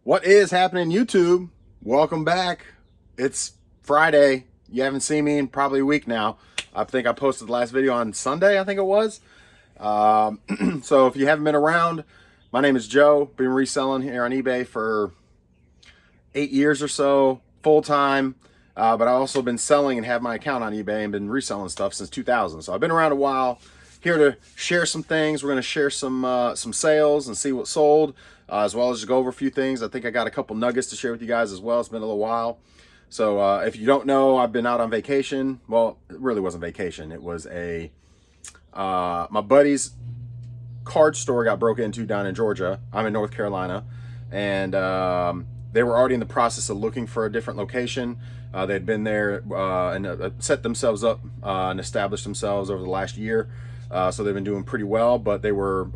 What is happening, YouTube? Welcome back. It's Friday. You haven't seen me in probably a week now. I think I posted the last video on Sunday, I think it was. So if you haven't been around, my name is Joe. Been reselling here on eBay for 8 years or so, full time. But I've also been selling and have my account on eBay and been reselling stuff since 2000. So I've been around a while. Here to share some things. We're going to share some sales and see what sold, as well as just go over a few things. I think I got a couple nuggets to share with you guys as well. It's been a little while. So if you don't know, I've been out on vacation. Well, it really wasn't vacation. It was my buddy's card store got broken into down in Georgia. I'm in North Carolina, and they were already in the process of looking for a different location. They'd been there and set themselves up and established themselves over the last year. So they've been doing pretty well, but they were,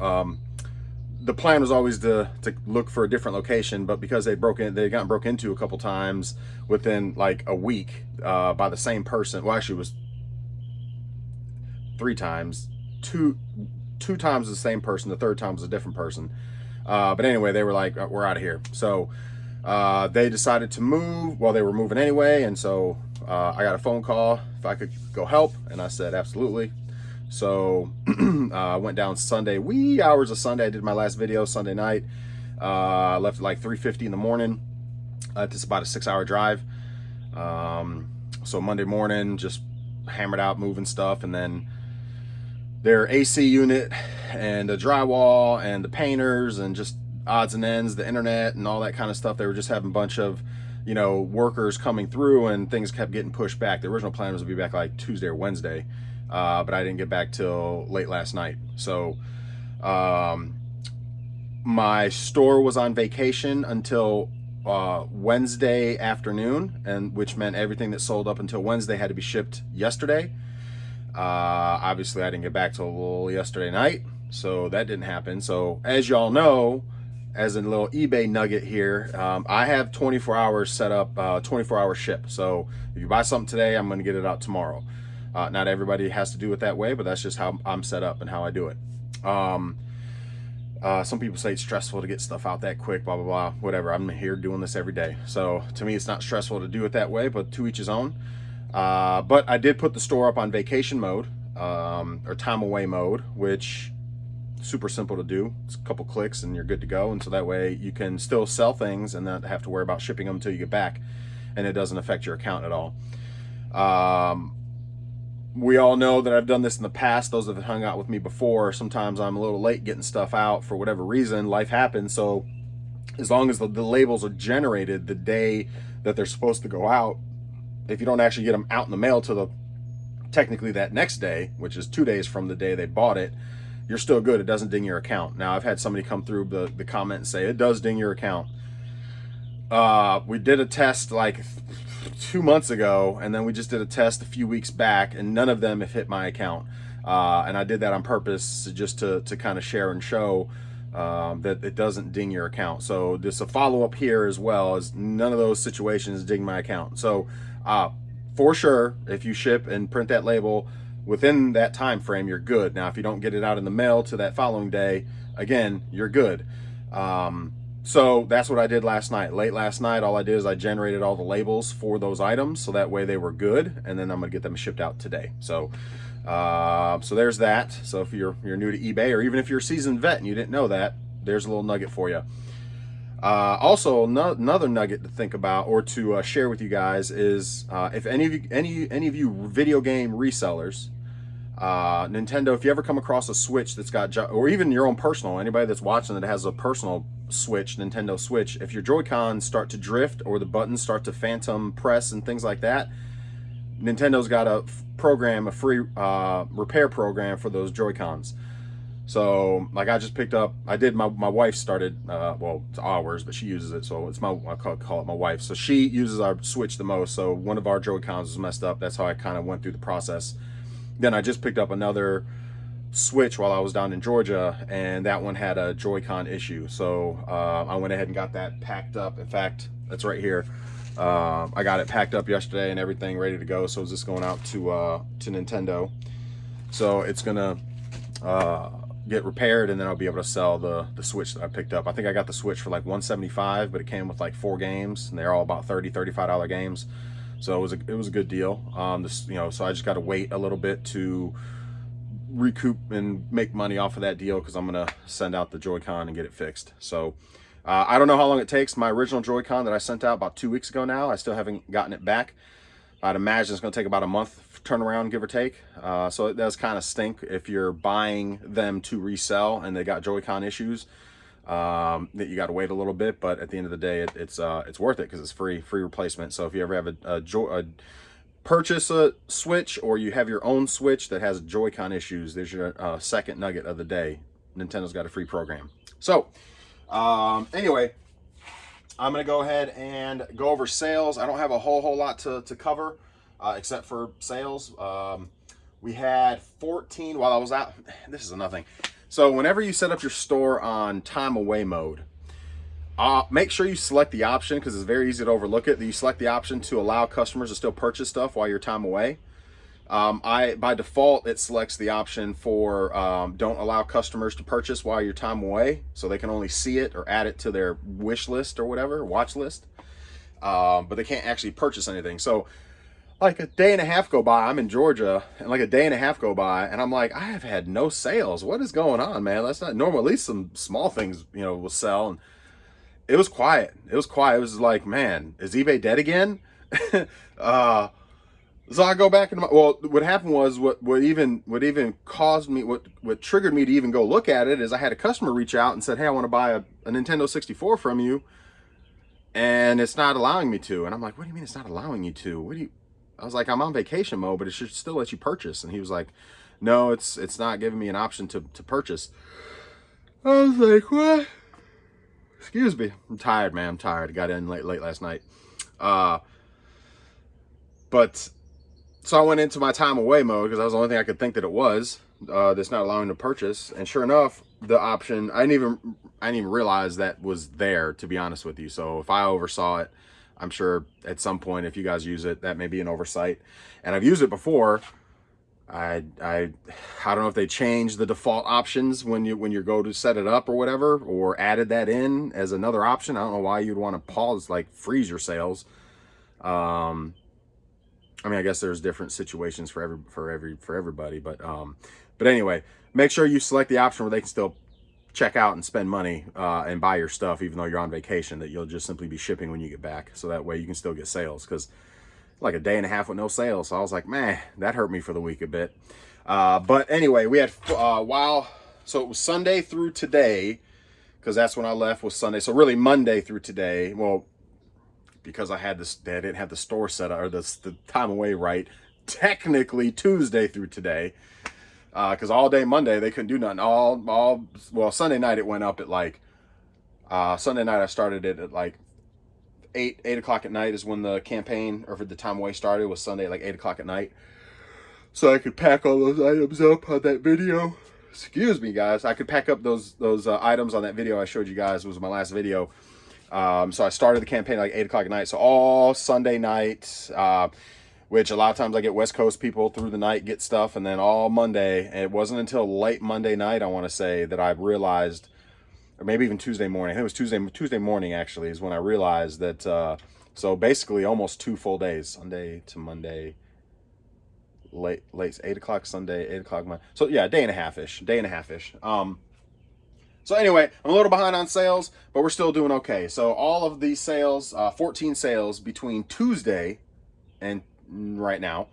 the plan was always to look for a different location, but because they got broke into a couple times within like a week by the same person. Well, actually it was 3 times, two times the same person. The third time was a different person. But anyway, they were like, we're out of here. So they decided to move. Well, they were moving anyway. And so I got a phone call if I could go help. And I said, absolutely. So I went down Sunday, wee hours of Sunday. I did my last video Sunday night. Left at like 3:50 in the morning. It's about a 6-hour drive. So Monday morning, just hammered out moving stuff, and then their AC unit and the drywall and the painters and just odds and ends, the internet and all that kind of stuff. They were just having a bunch of, workers coming through, and things kept getting pushed back. The original plan was to be back like Tuesday or Wednesday. But I didn't get back till late last night. So my store was on vacation until Wednesday afternoon, and which meant everything that sold up until Wednesday had to be shipped yesterday. Obviously I didn't get back till yesterday night, so that didn't happen. So as y'all know, as a little eBay nugget here, I have 24 hours set up, 24-hour ship. So if you buy something today, I'm going to get it out tomorrow. Not everybody has to do it that way, but that's just how I'm set up and how I do it. Some people say it's stressful to get stuff out that quick, blah, blah, blah, whatever. I'm here doing this every day. So to me, it's not stressful to do it that way, but to each his own. But I did put the store up on vacation mode, or time away mode, which super simple to do. It's a couple clicks and you're good to go. And so that way you can still sell things and not have to worry about shipping them until you get back, and it doesn't affect your account at all. We all know that I've done this in the past. Those that have hung out with me before, sometimes I'm a little late getting stuff out for whatever reason. Life happens. So as long as the labels are generated the day that they're supposed to go out, if you don't actually get them out in the mail to technically that next day, which is 2 days from the day they bought it, you're still good. It doesn't ding your account. Now, I've had somebody come through the comment and say it does ding your account. We did a test like 2 months ago, and then we just did a test a few weeks back, and none of them have hit my account. And I did that on purpose just to kind of share and show that it doesn't ding your account. So just a follow-up here as well, as none of those situations ding my account. So for sure, if you ship and print that label within that time frame, you're good. Now, if you don't get it out in the mail to that following day, again, you're good. So that's what I did last night. Late last night, all I did is I generated all the labels for those items, so that way they were good, and then I'm gonna get them shipped out today. So so there's that. So if you're new to eBay, or even if you're a seasoned vet and you didn't know that, there's a little nugget for you. Also, another nugget to think about or to share with you guys is if any of you video game resellers, Nintendo, if you ever come across a Switch that's got, or even your own personal, anybody that's watching that has a personal Switch, Nintendo Switch, if your Joy-Cons start to drift or the buttons start to phantom press and things like that, Nintendo's got a program, a free repair program for those Joy-Cons. So like I just picked up, my wife started, well, it's ours, but she uses it, so it's I call it my wife. So she uses our Switch the most, so one of our Joy-Cons was messed up. That's how I kind of went through the process. Then I just picked up another Switch while I was down in Georgia, and that one had a Joy-Con issue. So I went ahead and got that packed up. In fact, that's right here. I got it packed up yesterday and everything ready to go. So it's just going out to Nintendo. So it's gonna get repaired, and then I'll be able to sell the Switch that I picked up. I think I got the Switch for like $175, but it came with like 4 games, and they're all about $35 games. So it was a good deal. So I just got to wait a little bit to recoup and make money off of that deal, because I'm gonna send out the Joy-Con and get it fixed. So I don't know how long it takes. My original Joy-Con that I sent out about 2 weeks ago now, I still haven't gotten it back. I'd imagine it's going to take about a month turnaround, give or take. So it does kind of stink if you're buying them to resell and they got Joy-Con issues, that you got to wait a little bit. But at the end of the day, it's worth it, because it's free replacement. So if you ever have purchase a Switch, or you have your own Switch that has Joy-Con issues, there's your second nugget of the day. Nintendo's got a free program. So anyway, I'm going to go ahead and go over sales. I don't have a whole lot to cover, except for sales. We had 14 while I was out. This is another thing. So whenever you set up your store on time away mode, make sure you select the option, because it's very easy to overlook it, that you select the option to allow customers to still purchase stuff while you're time away. By default, it selects the option for don't allow customers to purchase while you're time away, so they can only see it or add it to their wish list or whatever, watch list, but they can't actually purchase anything. So like a day and a half go by, I'm in Georgia, and like a day and a half go by, and I'm like, I have had no sales. What is going on, man? That's not normal. At least some small things, will sell. And it was quiet. It was like, man, is eBay dead again? So I go back and what happened was what caused me, what triggered me to even go look at it, is I had a customer reach out and said, hey, I want to buy a Nintendo 64 from you, and it's not allowing me to. And I'm like, what do you mean it's not allowing you to? I was like, I'm on vacation mode, but it should still let you purchase. And he was like, no, it's not giving me an option to purchase. I was like, what? Excuse me. I'm tired, man. I'm tired. I got in late last night. But so I went into my time away mode, because that was the only thing I could think that it was, that's not allowing to purchase. And sure enough, the option, I didn't even realize that was there, to be honest with you. So if I oversaw it, I'm sure at some point, if you guys use it, that may be an oversight. And I've used it before. I don't know if they changed the default options when you go to set it up or whatever, or added that in as another option. I don't know why you'd want to pause, like freeze your sales. I mean, I guess there's different situations for everybody, but anyway, make sure you select the option where they can still check out and spend money and buy your stuff, even though you're on vacation, that you'll just simply be shipping when you get back. So that way you can still get sales, because like a day and a half with no sales. So I was like, man, that hurt me for the week a bit. But anyway, we had so it was Sunday through today, because that's when I left, was Sunday. So really Monday through today. Well, because I didn't have the store set up, or the time away right. Technically Tuesday through today, because all day Monday they couldn't do nothing. Well, Sunday night it went up at like Sunday night I started it at like 8 o'clock at night is when the campaign, or for the time away started, was Sunday at like 8 o'clock at night, so I could pack all those items up on that video. Excuse me, guys. I could pack up those items on that video I showed you guys. It was my last video. So I started the campaign at like 8 o'clock at night. So all Sunday night, which a lot of times I get West Coast people through the night get stuff, and then all Monday. And it wasn't until late Monday night, I want to say, that I realized, or maybe even Tuesday morning. I think it was Tuesday morning actually, is when I realized that. So basically almost 2 full days, Sunday to Monday. Late 8 o'clock Sunday, 8 o'clock Monday. So yeah, day and a half ish. So anyway, I'm a little behind on sales, but we're still doing okay. So all of these sales, 14 sales between Tuesday and right now,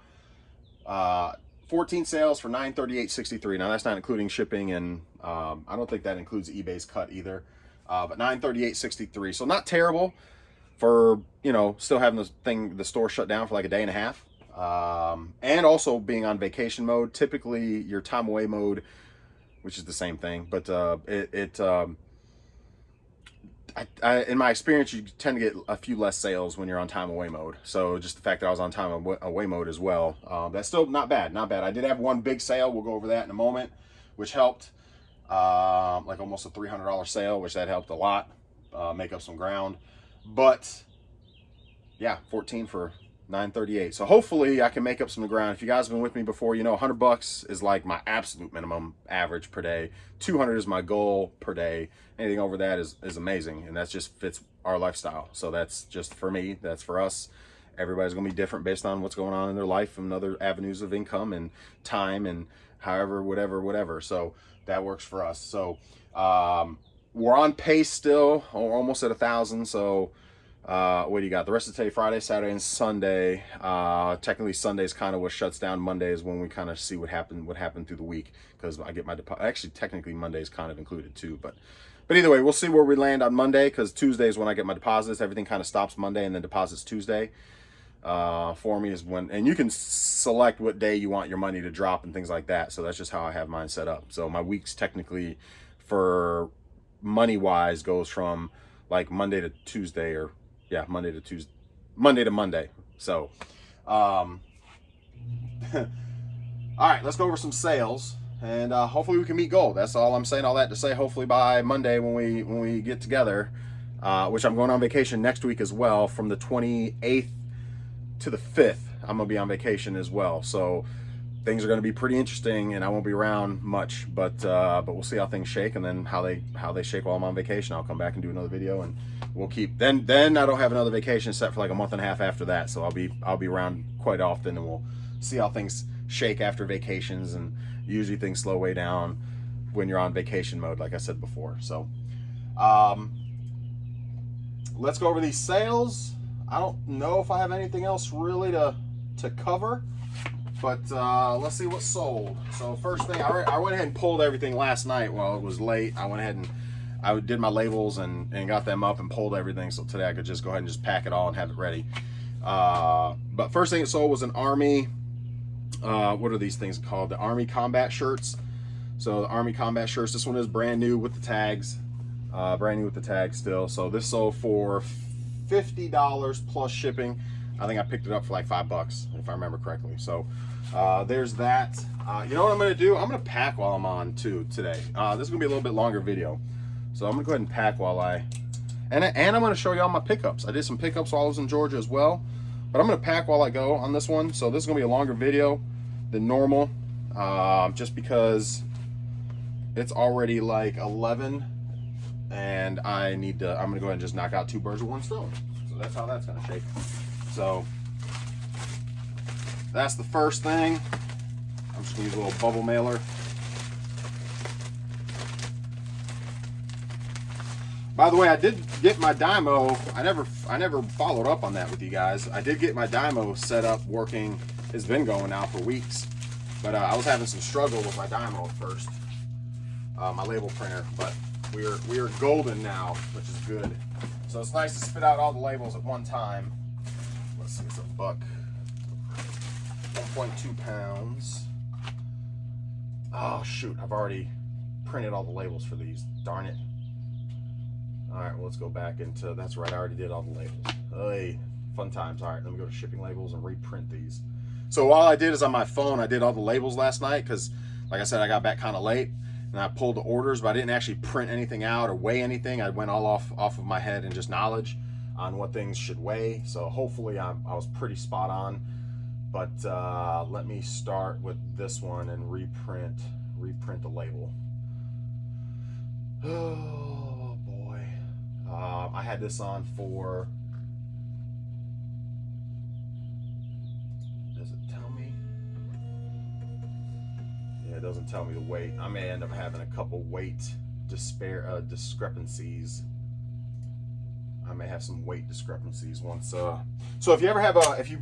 14 sales for $938.63. Now that's not including shipping, and I don't think that includes eBay's cut either. But $938.63. So not terrible for, still having the store shut down for like a day and a half. And also being on vacation mode. Typically your time away mode, which is the same thing, but in my experience, you tend to get a few less sales when you're on time away mode. So just the fact that I was on time away mode as well, that's still not bad. I did have one big sale. We'll go over that in a moment, which helped, like almost a $300 sale, which that helped a lot, make up some ground. But yeah, 14 for 938. So hopefully I can make up some ground. If you guys have been with me before, you know $100 is like my absolute minimum average per day. 200 is my goal per day. Anything over that is amazing, and that just fits our lifestyle. So that's just for me, that's for us. Everybody's gonna be different based on what's going on in their life and other avenues of income and time and however, whatever. So that works for us. So we're on pace still. We're almost at 1,000. So what do you got? The rest of today, Friday, Saturday, and Sunday. Technically Sunday's kind of what shuts down. Monday is when we kind of see what happened through the week, because I get my deposit. Actually, technically Monday's kind of included too, but either way, we'll see where we land on Monday, because Tuesday is when I get my deposits. Everything kind of stops Monday, and then deposits Tuesday. For me is when, and you can select what day you want your money to drop and things like that. So that's just how I have mine set up. So my weeks technically for money wise goes from like Monday to Tuesday, or yeah, Monday to Monday. So, all right, let's go over some sales, and hopefully we can meet goal. That's all I'm saying. All that to say, hopefully by Monday when we get together, which I'm going on vacation next week as well, from the 28th to the 5th. I'm gonna be on vacation as well. So things are gonna be pretty interesting, and I won't be around much, but we'll see how things shake, and then how they shake while I'm on vacation. I'll come back and do another video, and we'll keep. Then I don't have another vacation set for like a month and a half after that. So I'll be around quite often, and we'll see how things shake after vacations. And usually things slow way down when you're on vacation mode, like I said before. So let's go over these sales. I don't know if I have anything else really to cover, but let's see what sold. So first thing, I went ahead and pulled everything last night while it was late. I went ahead and I did my labels and got them up and pulled everything, so today I could just go ahead and just pack it all and have it ready. But first thing it sold was an Army, what are these things called? The Army combat shirts. So the Army combat shirts, this one is brand new with the tags, still. So this sold for $50 plus shipping. I think I picked it up for like $5 if I remember correctly. So there's that. You know what I'm gonna do? I'm gonna pack while I'm on too today. This is gonna be a little bit longer video, so I'm gonna go ahead and pack while and I'm gonna show you all my pickups. I did some pickups while I was in Georgia as well, but I'm gonna pack while I go on this one. So this is gonna be a longer video than normal, just because it's already like 11. And I'm gonna go ahead and just knock out 2 birds with 1 stone. So that's how that's gonna shake. So that's the first thing. I'm just gonna use a little bubble mailer. By the way, I did get my dymo. I never followed up on that with you guys. I did get my dymo set up working. It's been going now for weeks, but I was having some struggle with my dymo at first, my label printer, but we are golden now, which is good. So it's nice to spit out all the labels at one time. Let's see, it's a buck, 1.2 pounds. Oh shoot, I've already printed all the labels for these, darn it. All right, well, let's go back into, that's right, I already did all the labels. Hey, fun times. All right, let me go to shipping labels and reprint these. So all I did is on my phone, I did all the labels last night, because like I said, I got back kind of late. And I pulled the orders, but I didn't actually print anything out or weigh anything. I went all off of my head and just knowledge on what things should weigh. So hopefully I was pretty spot on. But let me start with this one and reprint the label. Oh boy. I had this on for, does it tell me? It doesn't tell me the weight. I may end up having a couple weight discrepancies. I may have some weight discrepancies once. So if you ever have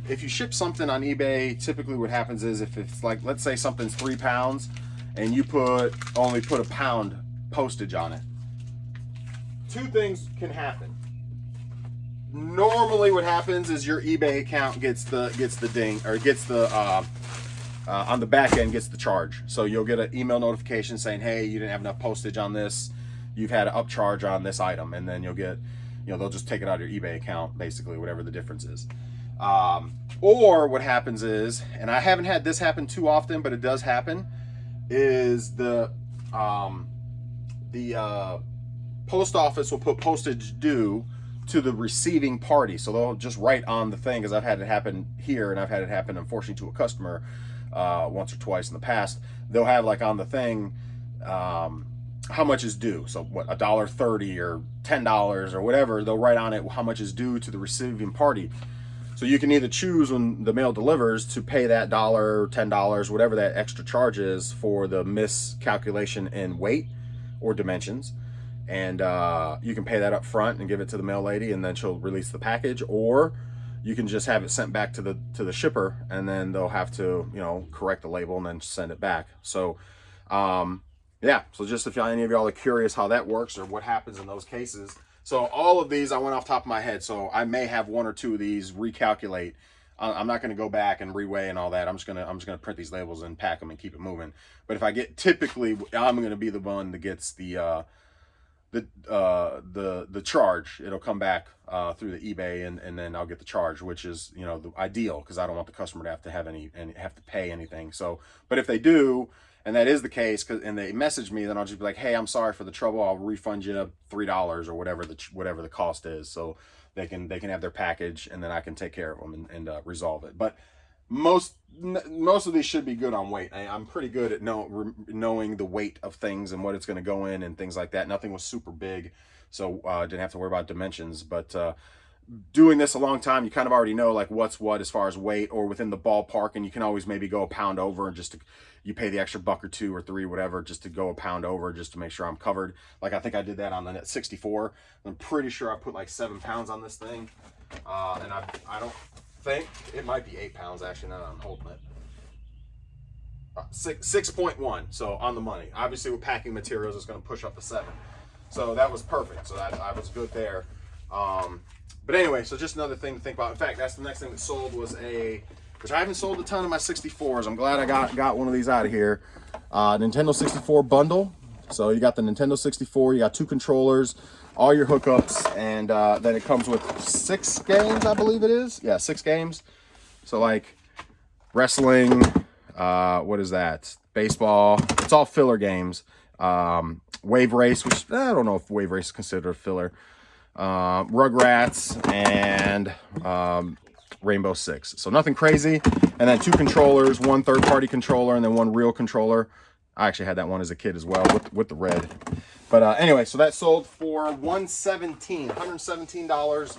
if you ship something on eBay, typically what happens is if it's like, let's say something's 3 pounds and you only put a pound postage on it, 2 things can happen. Normally what happens is your eBay account gets the ding, or gets the on the back end gets the charge. So you'll get an email notification saying, hey, you didn't have enough postage on this, you've had an upcharge on this item, and then you'll get, they'll just take it out of your eBay account, basically, whatever the difference is. Or what happens is, and I haven't had this happen too often, but it does happen, is the post office will put postage due to the receiving party. So they'll just write on the thing, because I've had it happen here, and I've had it happen, unfortunately, to a customer once or twice in the past. They'll have like on the thing how much is due. So what, $1.30 or $10 or whatever, they'll write on it how much is due to the receiving party. So you can either choose when the mail delivers to pay that $1, $10, whatever that extra charge is for the miscalculation in weight or dimensions. And you can pay that up front and give it to the mail lady, and then she'll release the package. Or you can just have it sent back to the shipper, and then they'll have to, you know, correct the label and then send it back. So yeah, so just if any of y'all are curious how that works or what happens in those cases. So all of these I went off the top of my head, so I may have one or two of these recalculate. I'm not going to go back and reweigh and all that. I'm just gonna print these labels and pack them and keep it moving. But if I get, typically I'm going to be the one that gets the charge. It'll come back through the eBay, and then I'll get the charge, which is, you know, the ideal, because I don't want the customer to have to pay anything. So, but if they do, and that is the case, and they message me, then I'll just be like, hey, I'm sorry for the trouble. I'll refund you $3 or whatever the cost is, so they can have their package, and then I can take care of them and resolve it. But most of these should be good on weight. I'm pretty good at knowing the weight of things and what it's going to go in and things like that. Nothing was super big, so I didn't have to worry about dimensions. But doing this a long time, you kind of already know like what's what as far as weight, or within the ballpark, and you can always maybe go a pound over, and you pay the extra $1 or $2 or $3, whatever, just to go a pound over, just to make sure I'm covered. Like I think I did that on the net 64. I'm pretty sure I put like 7 pounds on this thing, and I don't think it might be 8 pounds actually. Now that I'm holding it, 6.1. So on the money. Obviously with packing materials, it's going to push up to 7. So that was perfect. So I was good there. But anyway, so just another thing to think about. In fact, that's the next thing that sold, was which I haven't sold a ton of my 64s. I'm glad I got one of these out of here. Nintendo 64 bundle. So you got the Nintendo 64, you got 2 controllers, all your hookups, and then it comes with 6 games, I believe it is. Yeah, 6 games. So like wrestling, what is that? Baseball. It's all filler games. Wave Race, which I don't know if Wave Race is considered a filler. Rugrats, and Rainbow Six. So nothing crazy. And then 2 controllers, 1 third-party controller, and then 1 real controller. I actually had that one as a kid as well with the red. But anyway, so that sold for $117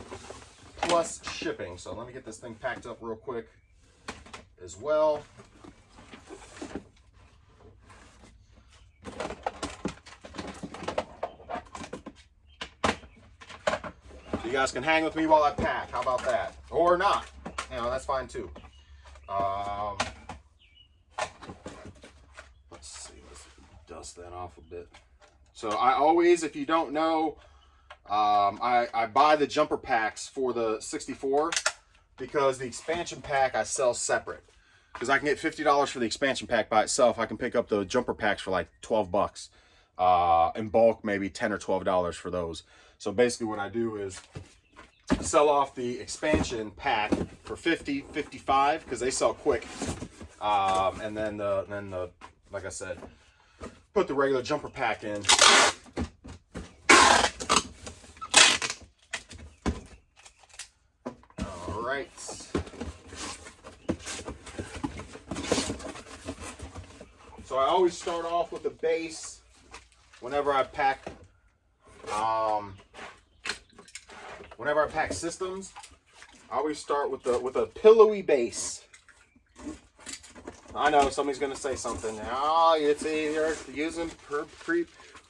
plus shipping. So let me get this thing packed up real quick as well. So you guys can hang with me while I pack. How about that? Or not. You know, that's fine too. Let's see. Let's dust that off a bit. So I always, if you don't know, I buy the jumper packs for the 64 because the expansion pack I sell separate. Because I can get $50 for the expansion pack by itself. I can pick up the jumper packs for like 12 bucks. In bulk, maybe $10 or $12 for those. So basically what I do is sell off the expansion pack for 50, 55, because they sell quick. And then the, like I said, put the regular jumper pack in. All right. So I always start off with the base whenever I pack systems. I always start with a pillowy base. I know somebody's gonna say something. Oh, it's you're using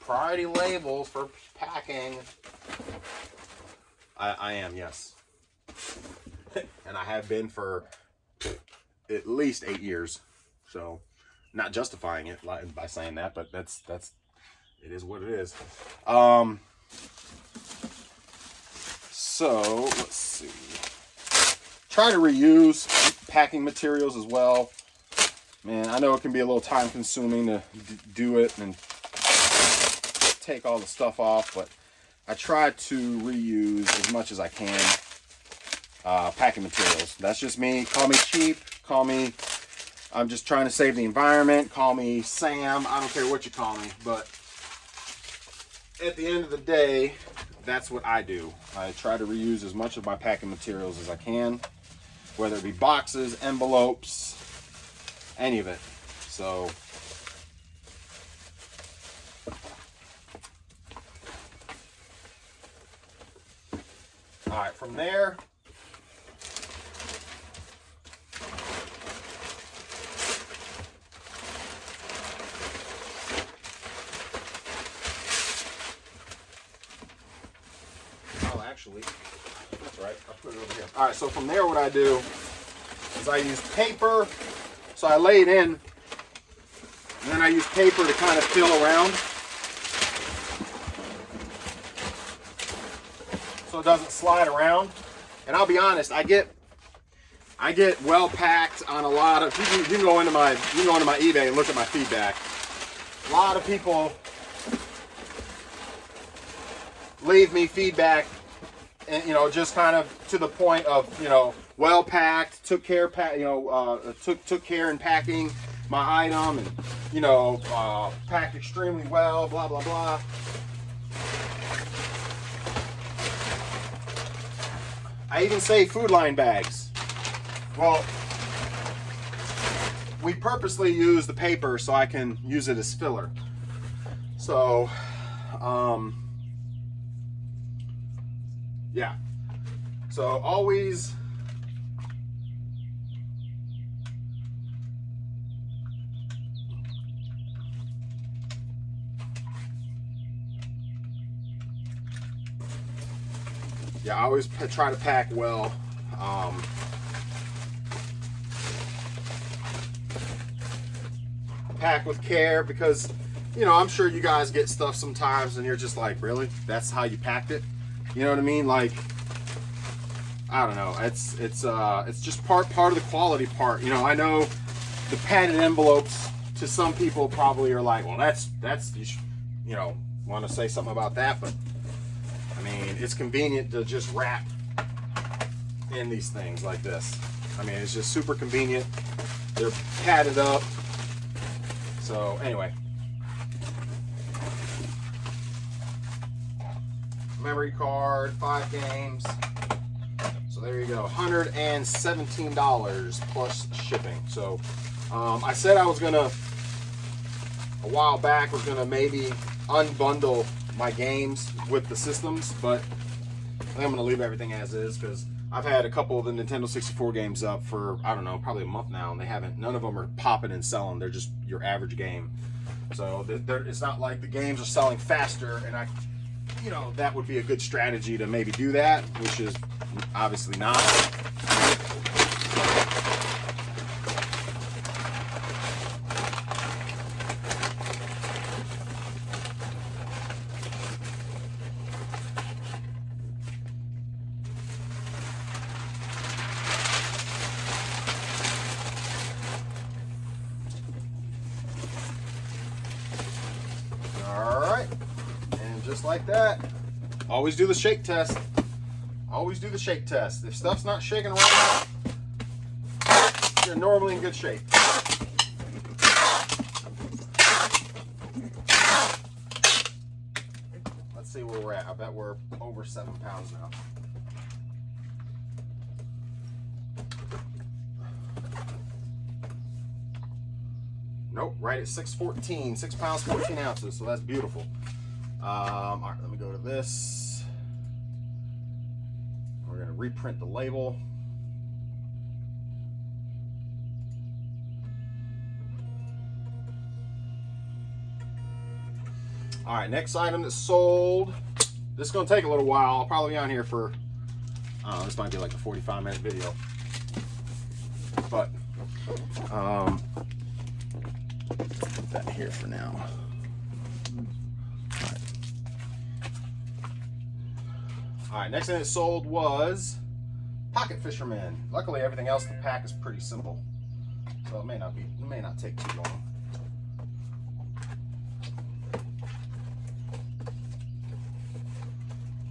priority labels for packing. I am, yes. And I have been for at least 8 years. So not justifying it by saying that, but that's it is what it is. So let's see. Try to reuse packing materials as well. Man, I know it can be a little time consuming to do it and take all the stuff off, but I try to reuse as much as I can packing materials. That's just me. Call me cheap. Call me, I'm just trying to save the environment. Call me Sam. I don't care what you call me, but at the end of the day, that's what I do. I try to reuse as much of my packing materials as I can, whether it be boxes, envelopes, any of it. So all right, from there, actually, that's right, I'll put it over here. All right, so from there what I do is I use paper. So I lay it in, and then I use paper to kind of fill around so it doesn't slide around. And I'll be honest, I get well packed on a lot of, you can go into my eBay and look at my feedback. A lot of people leave me feedback, and just kind of to the point of well packed, took care in packing my item, and packed extremely well, blah blah blah. I even say food line bags. Well, we purposely use the paper so I can use it as filler. So yeah, so always I always try to pack well. Pack with care, because I'm sure you guys get stuff sometimes and you're just like, really? That's how you packed it? You know what I mean? Like, I don't know. It's just part of the quality part. I know the padded envelopes to some people probably are like, well, that's want to say something about that, but I mean, it's convenient to just wrap in these things like this. I mean, it's just super convenient. They're padded up. So anyway, memory card, 5 games. So there you go, $117 plus shipping. So I said I was gonna, a while back, was gonna maybe unbundle my games with the systems, but I think I'm gonna leave everything as is, because I've had a couple of the Nintendo 64 games up for, I don't know, probably a month now, and none of them are popping and selling. They're just your average game. So it's not like the games are selling faster, and that would be a good strategy to maybe do that, which is obviously not. Just like that. Always do the shake test. Always do the shake test. If stuff's not shaking right, you're normally in good shape. Let's see where we're at. I bet we're over 7 pounds now. Nope, right at 614, 6 pounds, 14 ounces. So that's beautiful. All right, let me go to this. We're going to reprint the label. All right, next item that's sold. This is going to take a little while. I'll probably be on here for, I don't know, this might be like a 45-minute video. But, put that here for now. All right, next thing that sold was Pocket Fisherman. Luckily, everything else in the pack is pretty simple, so it may not take too long.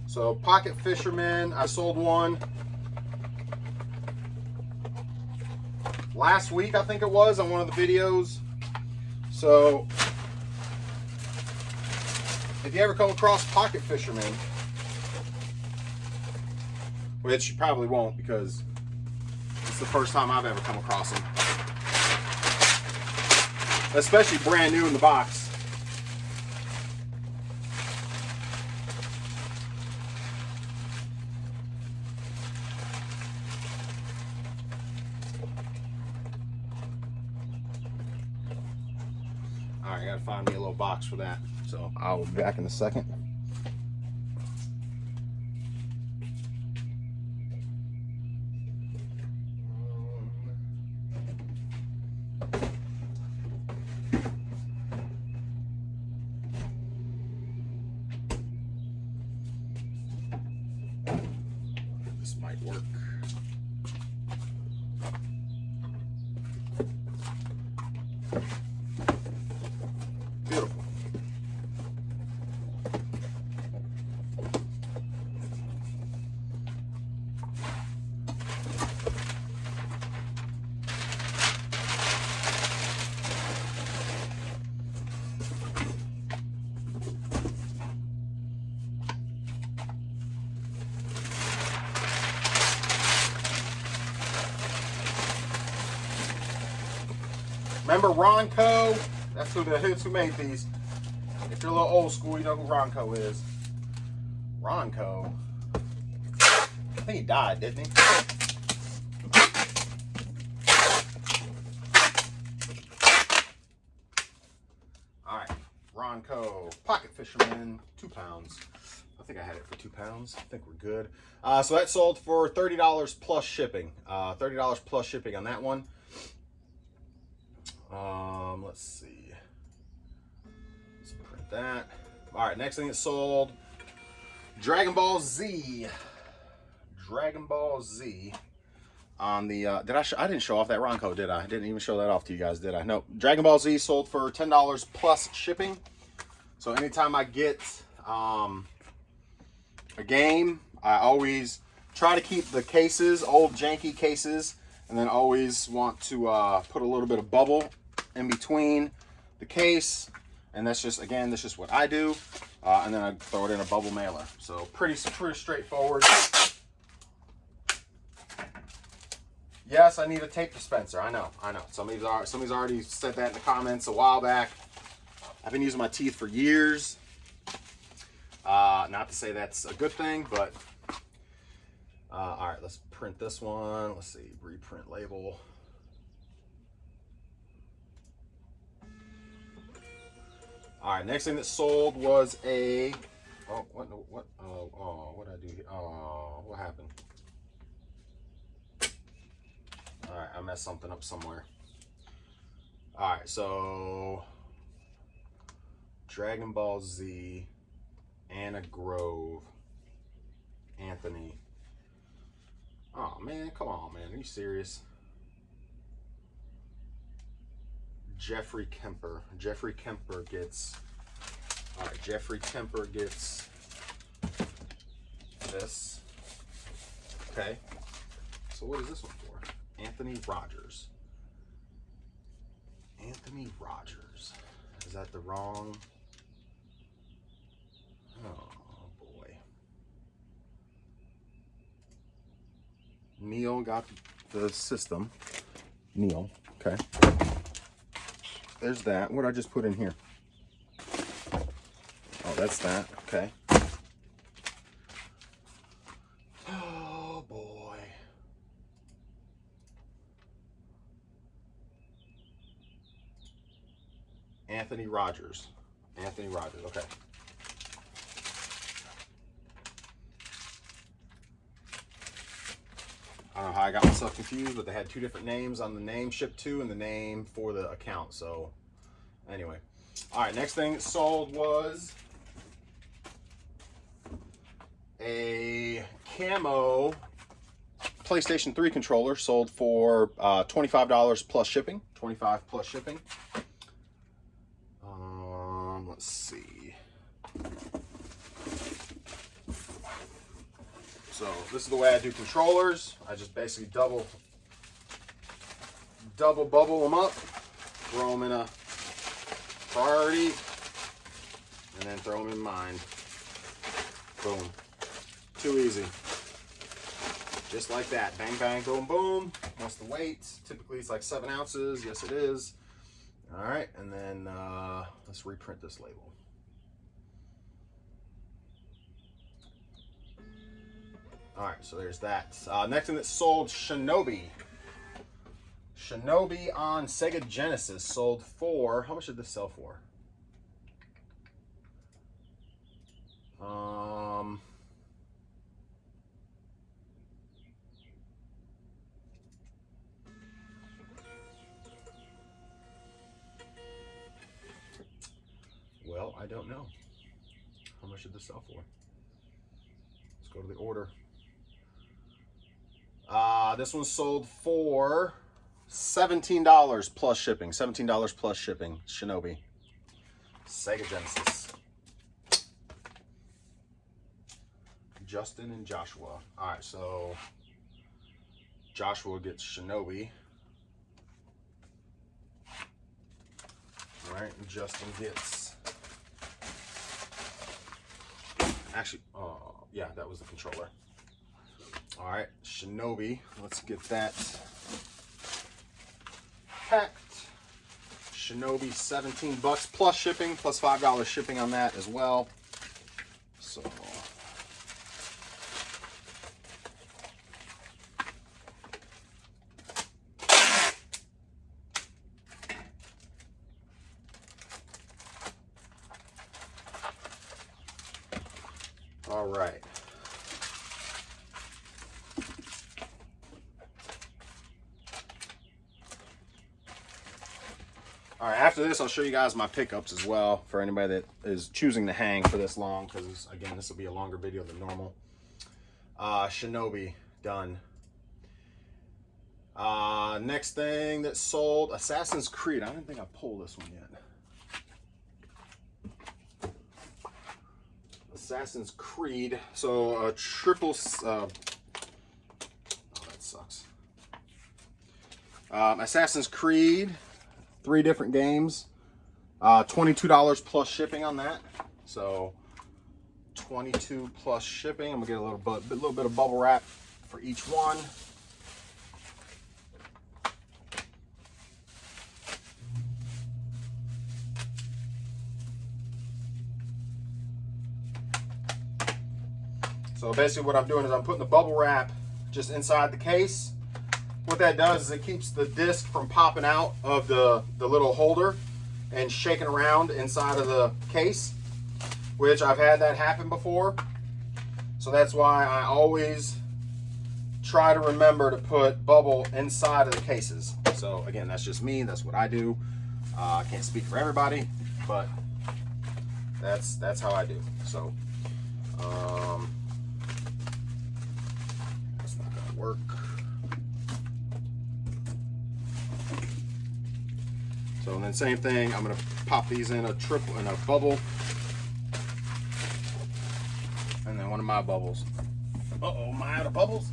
So Pocket Fisherman, I sold one last week, I think it was, on one of the videos. So if you ever come across Pocket Fisherman, which you probably won't because it's the first time I've ever come across them. Especially brand new in the box. Alright, I gotta find me a little box for that. So I'll be back in a second. This might work. Beautiful. Remember Ronco? That's who made these. If you're a little old school, you know who Ronco is. Ronco. I think he died, didn't he? Alright. Ronco. Pocket Fisherman. 2 pounds. I think I had it for 2 pounds. I think we're good. So that sold for $30 plus shipping. $30 plus shipping on that one. Let's see. Let's print that. All right, next thing that sold, Dragon Ball Z. Dragon Ball Z. On the I didn't show off that Ronco, did I? I didn't even show that off to you guys, did I? No. Dragon Ball Z sold for $10 plus shipping. So anytime I get a game, I always try to keep the cases, old janky cases, and then always want to put a little bit of bubble in between the case, and that's just, again, that's just what I do, and then I throw it in a bubble mailer. So pretty straightforward. Yes, I need a tape dispenser. I know. Somebody's already said that in the comments a while back. I've been using my teeth for years. Not to say that's a good thing, but all right, let's print this one. Let's see, reprint label. All right, next thing that sold was a, what did I do here? Oh, what happened? All right, I messed something up somewhere. All right, so Dragon Ball Z, Anna Grove, Anthony. Oh man, come on, man, are you serious? Jeffrey Kemper. Jeffrey Kemper gets, all right, Jeffrey Kemper gets this. Okay, so what is this one for? Anthony Rogers. Anthony Rogers. Is that the wrong? Oh boy. Neil got the system. Neil, okay. There's that. What did I just put in here? Oh, that's that. Okay. Oh boy. Anthony Rogers. Anthony Rogers. Okay. I don't know how I got myself confused, but they had 2 different names on the name shipped to and the name for the account. So anyway, all right, next thing sold was a camo PlayStation 3 controller, sold for $25 plus shipping. 25 plus shipping. Let's see. So this is the way I do controllers. I just basically double bubble them up, throw them in a priority, and then throw them in mine. Boom. Too easy. Just like that. Bang, bang, boom, boom. What's the weight? Typically it's like 7 ounces. Yes, it is. All right, and then let's reprint this label. All right, so there's that. Next thing that sold, Shinobi. Shinobi on Sega Genesis sold for, how much did this sell for? Well, I don't know. How much did this sell for? Let's go to the order. This one sold for $17 plus shipping. $17 plus shipping. Shinobi. Sega Genesis. Justin and Joshua. All right, so Joshua gets Shinobi. All right, and Justin gets... Actually, yeah, that was the controller. All right, Shinobi. Let's get that packed. Shinobi, 17 bucks plus shipping, plus $5 shipping on that as well. So all right. All right, after this, I'll show you guys my pickups as well for anybody that is choosing to hang for this long, because again, this will be a longer video than normal. Shinobi, done. Next thing that sold, Assassin's Creed. I don't think I pulled this one yet. Assassin's Creed. So a triple, oh, that sucks. Assassin's Creed. 3 different games, $22 plus shipping on that. So $22 plus shipping. I'm gonna get a little bit of bubble wrap for each one. So basically what I'm doing is I'm putting the bubble wrap just inside the case. What that does is it keeps the disc from popping out of the little holder and shaking around inside of the case, which I've had that happen before. So that's why I always try to remember to put bubble inside of the cases. So again, that's just me. That's what I do. I can't speak for everybody, but that's how I do. So that's not gonna work. So and then same thing, I'm gonna pop these in a bubble. And then one of my bubbles. Uh-oh, am I out of bubbles?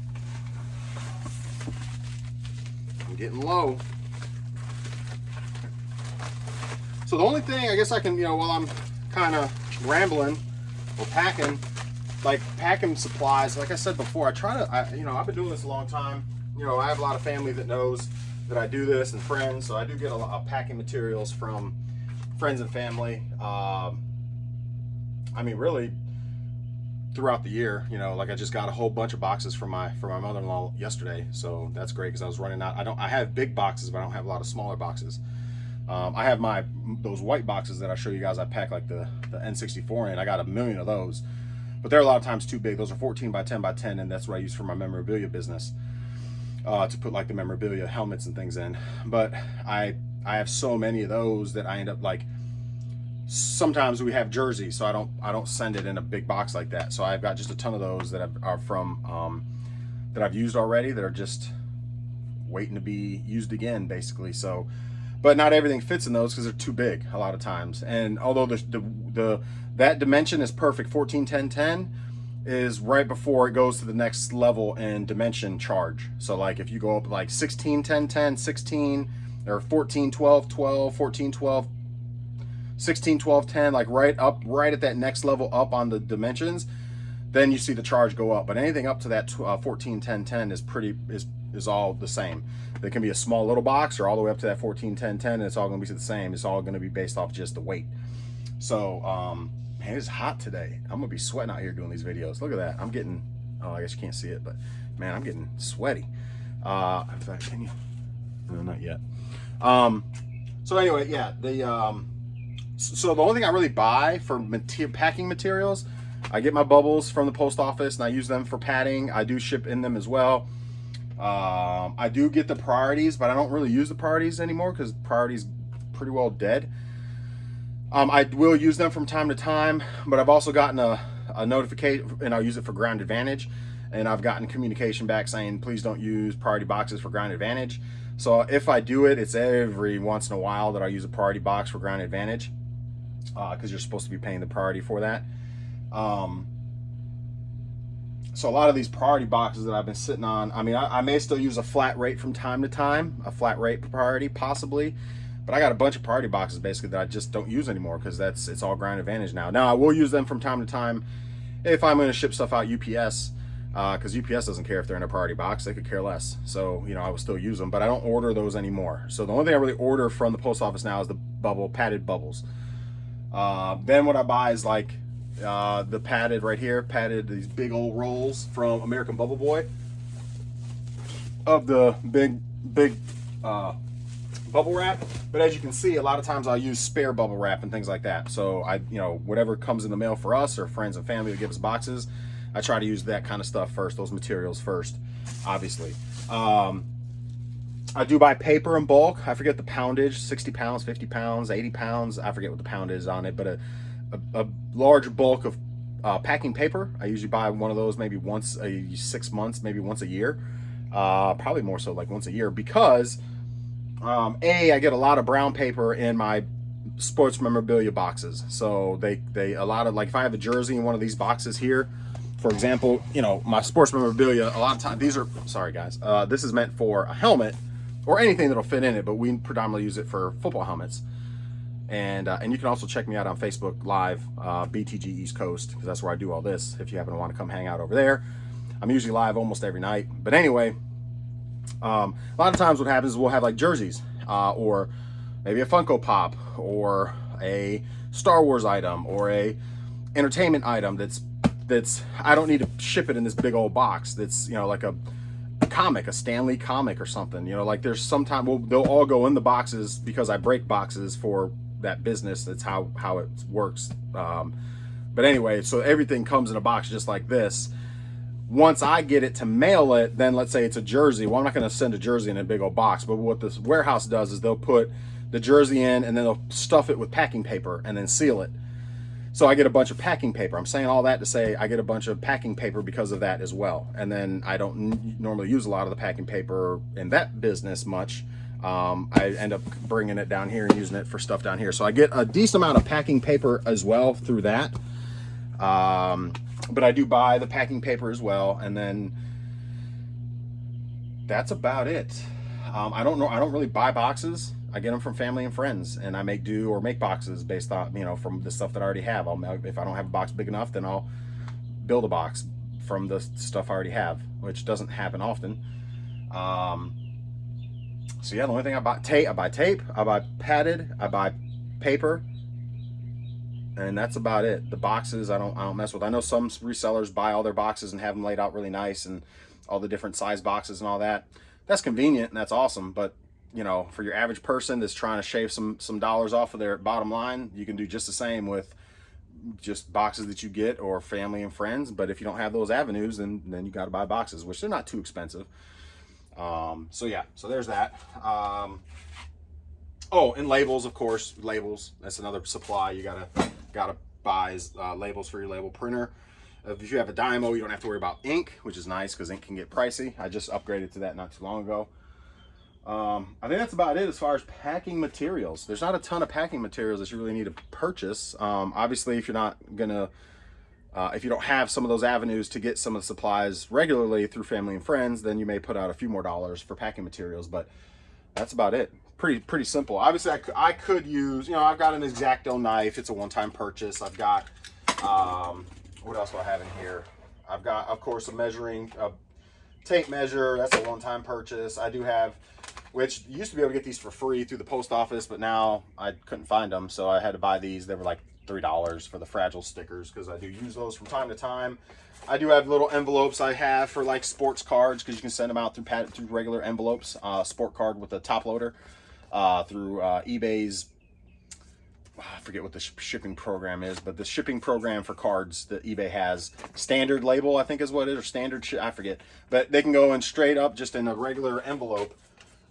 I'm getting low. So the only thing I guess I can, while I'm kind of rambling or packing, like packing supplies, like I said before, I try to, I've been doing this a long time. I have a lot of family that knows that I do this and friends, so I do get a lot of packing materials from friends and family. I mean, really throughout the year, like I just got a whole bunch of boxes for my mother-in-law yesterday, so that's great because I was running out. I have big boxes, but I don't have a lot of smaller boxes. I have those white boxes that I show you guys. I pack like the N64 in. I got a million of those, but they're a lot of times too big. Those are 14 by 10 by 10, and that's what I use for my memorabilia business. To put like the memorabilia helmets and things in. But I have so many of those that I end up like, sometimes we have jerseys, so I don't send it in a big box like that. So I've got just a ton of those that are from that I've used already that are just waiting to be used again, basically. So, but not everything fits in those because they're too big a lot of times. And although that dimension is perfect, 14 10 10 is right before it goes to the next level in dimension charge. So like if you go up like 16 10 10 16 or 14 12 12 14 12 16 12 10, like right at that next level up on the dimensions, then you see the charge go up. But anything up to that 141010 is all the same. There can be a small little box or all the way up to that 141010, and it's all going to be the same. It's all going to be based off just the weight. So man, it's hot today. I'm gonna be sweating out here doing these videos. Look at that. I'm getting, oh, I guess you can't see it, but man, I'm getting sweaty. In fact, can you? No, not yet. So anyway, yeah, so the only thing I really buy for packing materials, I get my bubbles from the post office and I use them for padding. I do ship in them as well. I do get the priorities, but I don't really use the priorities anymore because priorities pretty well dead. I will use them from time to time, but I've also gotten a notification, and I'll use it for Ground Advantage, and I've gotten communication back saying please don't use priority boxes for Ground Advantage. So if I do it, it's every once in a while that I use a priority box for Ground Advantage, because you're supposed to be paying the priority for that. So a lot of these priority boxes that I've been sitting on, I mean, I may still use a flat rate from time to time, a flat rate priority possibly, but I got a bunch of priority boxes basically that I just don't use anymore because it's all Ground Advantage now. Now I will use them from time to time if I'm going to ship stuff out UPS, because UPS doesn't care if they're in a priority box. They could care less. So, you know, I will still use them, but I don't order those anymore. So the only thing I really order from the post office now is the padded bubbles. Then what I buy is like the padded right here, these big old rolls from American Bubble Boy of the big bubble wrap. But as you can see, a lot of times I'll use spare bubble wrap and things like that. So you know, whatever comes in the mail for us or friends and family that give us boxes, I try to use that kind of stuff first, those materials first, obviously. I do buy paper in bulk. I forget the poundage, 60 pounds, 50 pounds, 80 pounds. I forget what the pound is on it, but a large bulk of packing paper. I usually buy one of those maybe once a 6 months, maybe once a year. Probably more so like once a year, because I get a lot of brown paper in my sports memorabilia boxes. So they a lot of, like if I have a jersey in one of these boxes here, for example, you know, my sports memorabilia, a lot of times, these are, sorry guys, this is meant for a helmet or anything that'll fit in it, but we predominantly use it for football helmets. And you can also check me out on Facebook Live, BTG East Coast, because that's where I do all this, if you happen to want to come hang out over there. I'm usually live almost every night. But anyway, a lot of times what happens is we'll have like jerseys, or maybe a Funko Pop, or a Star Wars item, or a entertainment item that's I don't need to ship it in this big old box. That's, you know, like a comic, a Stanley comic or something. You know, like there's sometimes they'll all go in the boxes because I break boxes for that business. That's how it works. But anyway, so everything comes in a box just like this. Once I get it to mail it, then let's say it's a jersey. Well, I'm not going to send a jersey in a big old box, but what this warehouse does is they'll put the jersey in and then they'll stuff it with packing paper and then seal it. So I get a bunch of packing paper. I'm saying all that to say I get a bunch of packing paper because of that as well. And then I don't normally use a lot of the packing paper in that business much. I end up bringing it down here and using it for stuff down here. So I get a decent amount of packing paper as well through that. But I do buy the packing paper as well. And then that's about it. I don't really buy boxes. I get them from family and friends, and I make do or make boxes based on, you know, from the stuff that I already have. If I don't have a box big enough, then I'll build a box from the stuff I already have, which doesn't happen often. So yeah, the only thing I buy tape, I buy padded, I buy paper, and that's about it. The boxes I don't mess with. I know some resellers buy all their boxes and have them laid out really nice and all the different size boxes and all that. That's convenient and that's awesome, but you know, for your average person that's trying to shave some dollars off of their bottom line, you can do just the same with just boxes that you get or family and friends. But if you don't have those avenues, then you got to buy boxes, which they're not too expensive. So yeah, so there's that. Oh, and labels, of course, labels. That's another supply you gotta buy is labels for your label printer. If you have a Dymo, you don't have to worry about ink, which is nice because ink can get pricey. I just upgraded to that not too long ago. I think that's about it as far as packing materials. There's not a ton of packing materials that you really need to purchase. Obviously, if you're not gonna, if you don't have some of those avenues to get some of the supplies regularly through family and friends, then you may put out a few more dollars for packing materials. But that's about it. Pretty simple. Obviously, I could use, you know, I've got an X-Acto knife. It's a one-time purchase. I've got, what else do I have in here? I've got, of course, a measuring tape measure. That's a one-time purchase. I do have, which you used to be able to get these for free through the post office, but now I couldn't find them, so I had to buy these. They were like $3 for the fragile stickers because I do use those from time to time. I do have little envelopes I have for like sports cards because you can send them out through regular envelopes. Sport card with a top loader through eBay's, I forget what the shipping program is, but the shipping program for cards that eBay has, standard label I think is what it is, or standard, I forget, but they can go in straight up just in a regular envelope.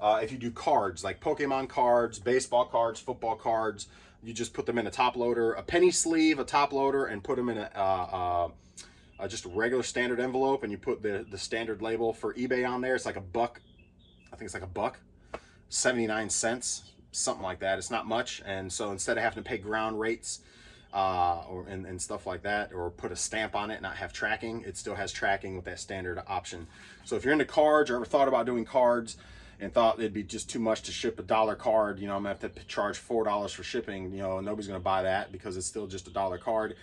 If you do cards like Pokemon cards, baseball cards, football cards, you just put them in a top loader, a penny sleeve, a top loader, and put them in just a regular standard envelope, and you put the standard label for eBay on there. It's like $1, I think it's like $1, 79 cents, something like that. It's not much, and so instead of having to pay ground rates and stuff like that, or put a stamp on it and not have tracking, it still has tracking with that standard option. So if you're into cards or ever thought about doing cards and thought it'd be just too much to ship a $1 card, you know, I'm gonna have to charge $4 for shipping, you know, nobody's gonna buy that because it's still just a $1 card.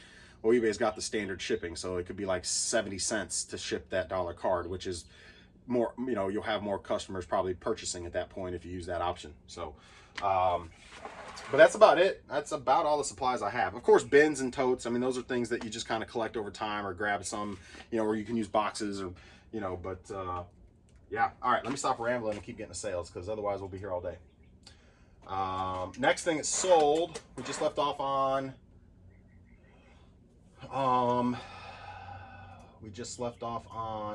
Well, eBay's got the standard shipping, so it could be like 70 cents to ship that $1 card, which is more, you know, you'll have more customers probably purchasing at that point if you use that option. So but that's about it. That's about all the supplies I have. Of course, bins and totes, I mean, those are things that you just kind of collect over time, or grab some, you know, or you can use boxes, or, you know, but yeah. All right, let me stop rambling and keep getting to sales, because otherwise we'll be here all day. Next thing is sold. We just left off on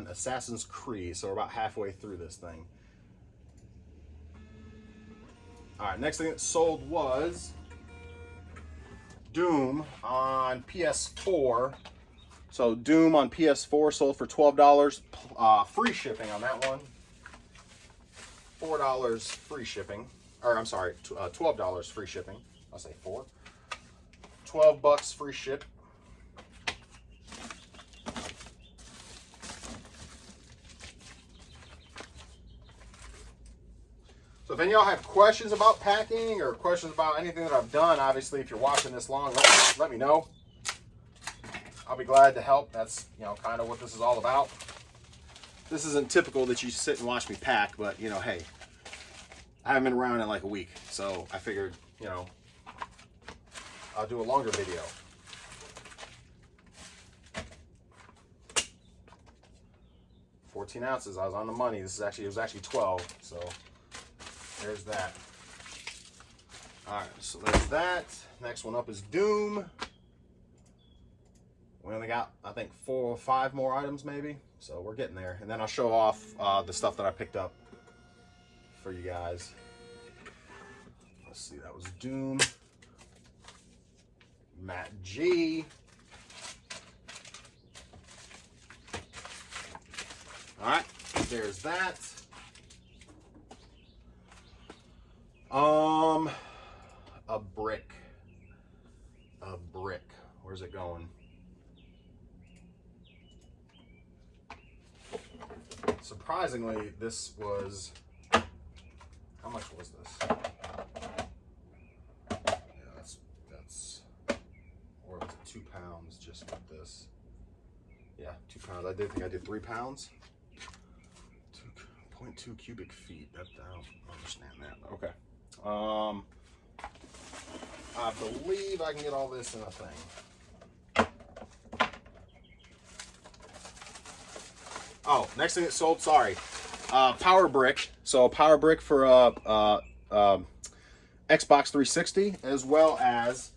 Assassin's Creed, so we're about halfway through this thing. All right, next thing that sold was Doom on PS4. So Doom on PS4 sold for $12, free shipping on that one. $4 free shipping, or I'm sorry, $12 free shipping. I'll say 4. $12 free ship. So if any of y'all have questions about packing or questions about anything that I've done, obviously if you're watching this long, let me know. I'll be glad to help. That's, you know, kind of what this is all about. This isn't typical that you sit and watch me pack, but, you know, hey, I haven't been around in like a week, so I figured, you know, I'll do a longer video. $14 ounces. I was on the money. It was actually 12, so there's that. All right, so there's that. Next one up is Doom. We only got, I think, 4 or 5 more items maybe, so we're getting there. And then I'll show off the stuff that I picked up for you guys. Let's see, that was Doom. Matt G. All right, there's that. A brick. Where's it going? Surprisingly, this was, how much was this? Yeah, that's, or was it 2 pounds just with this? Yeah, 2 pounds. I did think I did 3 pounds. 2.2 cubic feet. I don't understand that. Okay. I believe I can get all this in a thing. Oh, next thing that sold, sorry. Power brick. So power brick for Xbox 360, as well as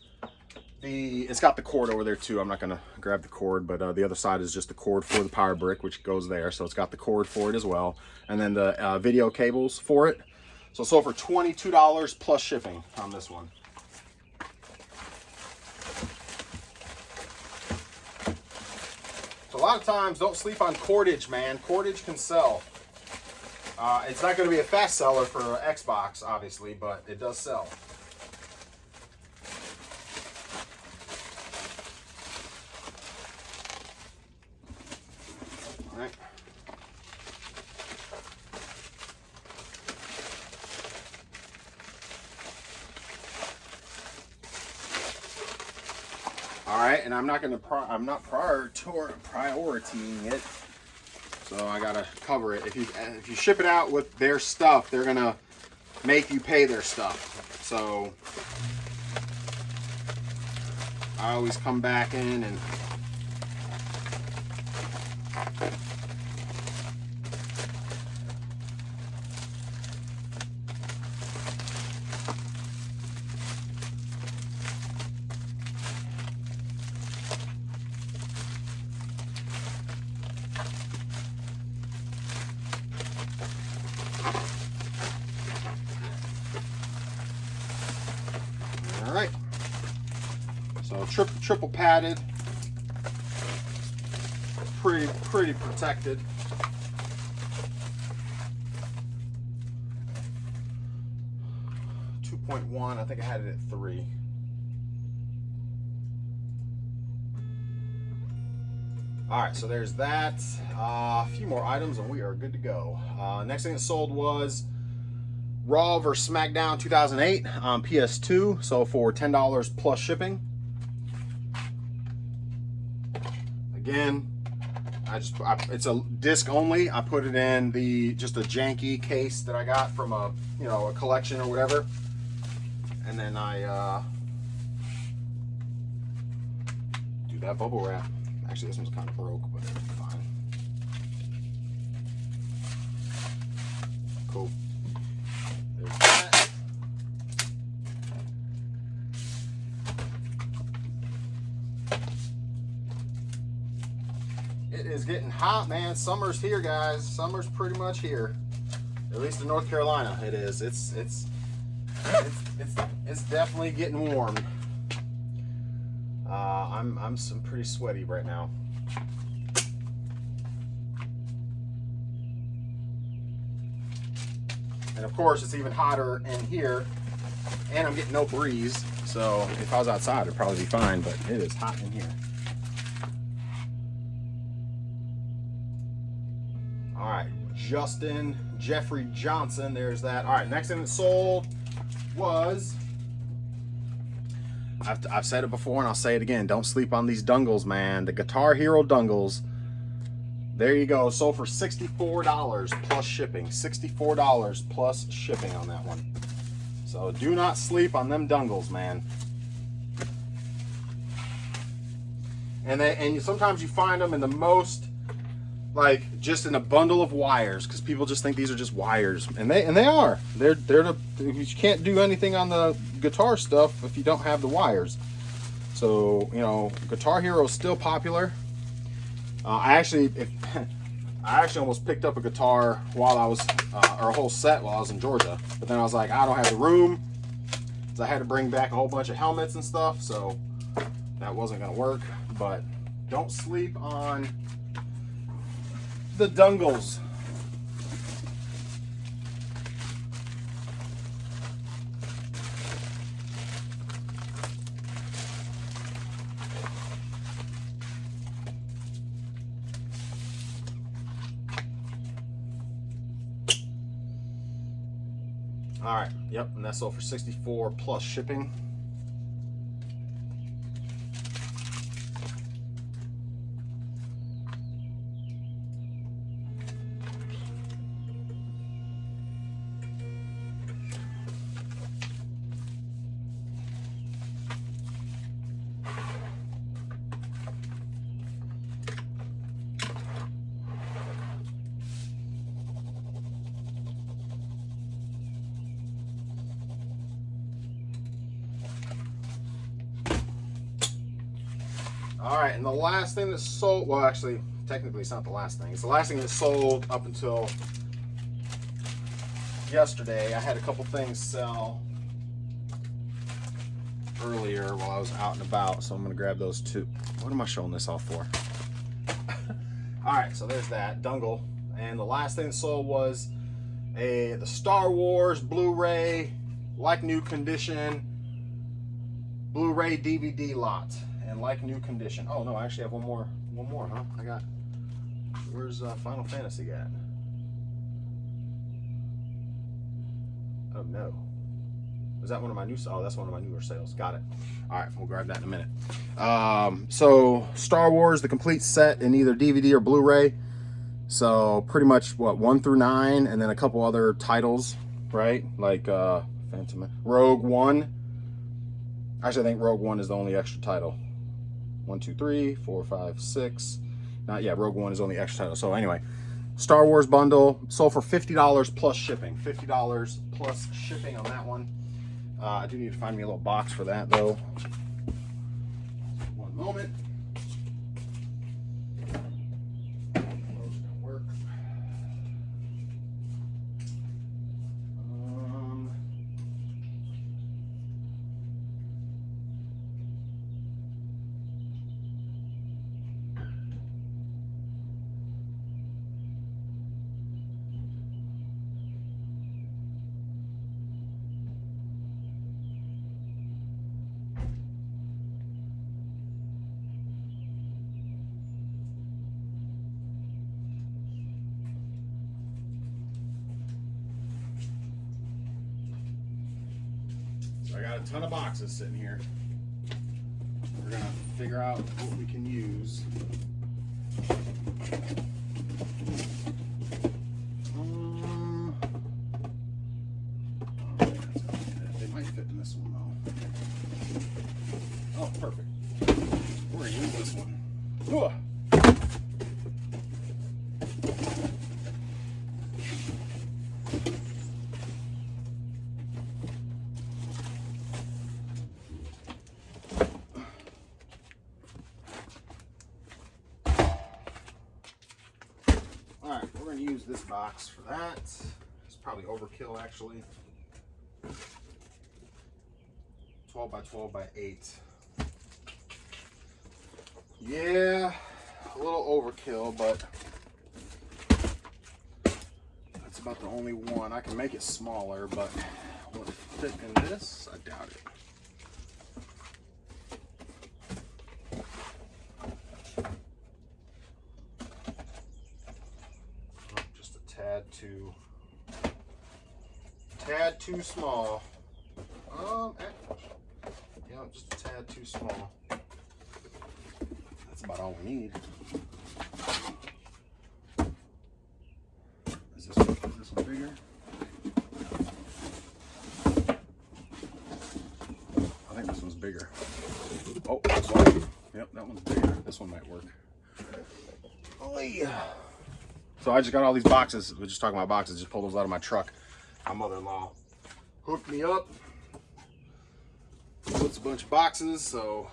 it's got the cord over there too. I'm not gonna grab the cord, but the other side is just the cord for the power brick, which goes there. So it's got the cord for it as well. And then the video cables for it. So it sold for $22 plus shipping on this one. So a lot of times, don't sleep on cordage, man. Cordage can sell. It's not going to be a fast seller for Xbox, obviously, but it does sell. All right. All right, and I'm not prioritying it, so I gotta cover it. If you ship it out with their stuff, they're gonna make you pay their stuff. So I always come back in and Alright, so triple padded, pretty protected. .1, I think I had it at 3. Alright, so there's that. A few more items and we are good to go. Next thing that sold was Raw vs. SmackDown 2008 on PS2, so for $10 plus shipping. Again, it's a disc only. I put it in just a janky case that I got from a collection or whatever, and then I do that bubble wrap. Actually, this one's kind of broke, but it'll be fine. Cool. There's that. It is getting hot, man. Summer's here, guys. Summer's pretty much here. At least in North Carolina, it is. It's definitely getting warm. I'm pretty sweaty right now. And of course, it's even hotter in here, and I'm getting no breeze. So if I was outside, it'd probably be fine, but it is hot in here. All right, Justin Jeffrey Johnson, there's that. All right, next thing that sold was, I've said it before and I'll say it again, don't sleep on these dongles, man. The Guitar Hero dongles. There you go, sold for $64 plus shipping. $64 plus shipping on that one. So do not sleep on them dongles, man. And sometimes you find them in the most, like, just in a bundle of wires, because people just think these are just wires, and they are. You can't do anything on the guitar stuff if you don't have the wires. So Guitar Hero is still popular. I actually almost picked up a guitar while I was, or a whole set while I was in Georgia, but then I was like, I don't have the room, so I had to bring back a whole bunch of helmets and stuff, so that wasn't gonna work. But don't sleep on the dongles. All right, yep, and that's sold for $64 plus shipping. All right, and the last thing that sold, well, actually, technically it's not the last thing. It's the last thing that sold up until yesterday. I had a couple things sell earlier while I was out and about, so I'm gonna grab those too. What am I showing this off for? All right, so there's that dongle. And the last thing that sold was the Star Wars Blu-ray, like new condition, Blu-ray DVD lot. And like new condition. Oh no, I actually have one more, huh? Where's Final Fantasy at? Oh no. Is that one of my new? Oh, that's one of my newer sales. Got it. All right, we'll grab that in a minute. So Star Wars, the complete set in either DVD or Blu-ray. So pretty much what, 1 through 9, and then a couple other titles, right? Like Phantom, Rogue One. Actually, I think Rogue One is the only extra title. 1, 2, 3, 4, 5, 6. Not yet. Rogue One is only extra title. So anyway, Star Wars bundle sold for $50 plus shipping. $50 plus shipping on that one. I do need to find me a little box for that though. One moment. I got a ton of boxes sitting here. We're gonna figure out what we can use. They might fit in this one though. Oh, perfect. We're gonna use this one. Whoa. Alright, we're going to use this box for that. It's probably overkill actually. 12 by 12 by 8. Yeah, a little overkill, but that's about the only one. I can make it smaller, but will it fit in this? I doubt it. Tad too small. Yeah, just a tad too small. That's about all we need. Is this one bigger? I think this one's bigger. Oh, sorry. Yep, that one's bigger. This one might work. Oh yeah. So I just got all these boxes. We're just talking about boxes. Just pulled those out of my truck. My mother-in-law hooked me up. Puts a bunch of boxes, so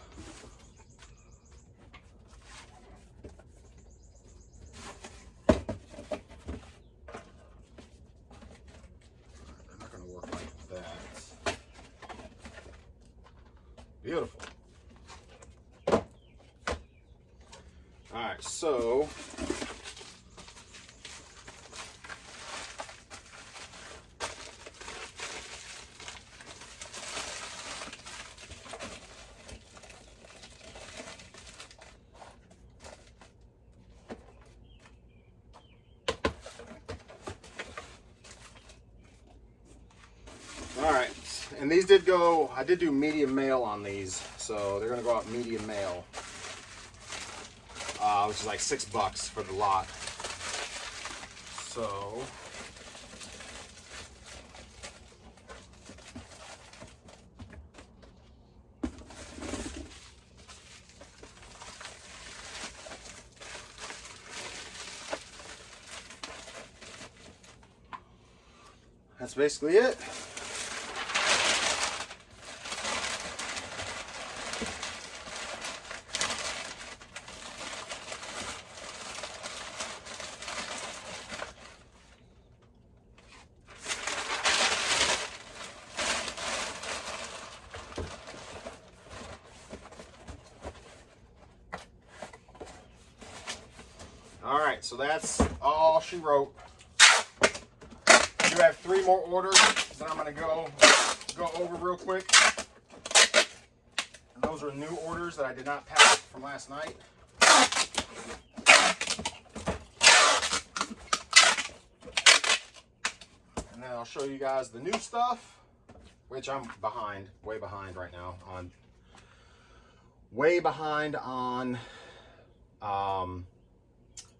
they're not going to work like that. Beautiful. All right, so and these did go, I did do medium mail on these, so they're gonna go out medium mail, which is like $6 for the lot. So that's basically it. All right, so that's all she wrote. I do have 3 more orders that I'm gonna go over real quick. And those are new orders that I did not pack from last night. And then I'll show you guys the new stuff. which I'm behind, way behind right now on, way behind on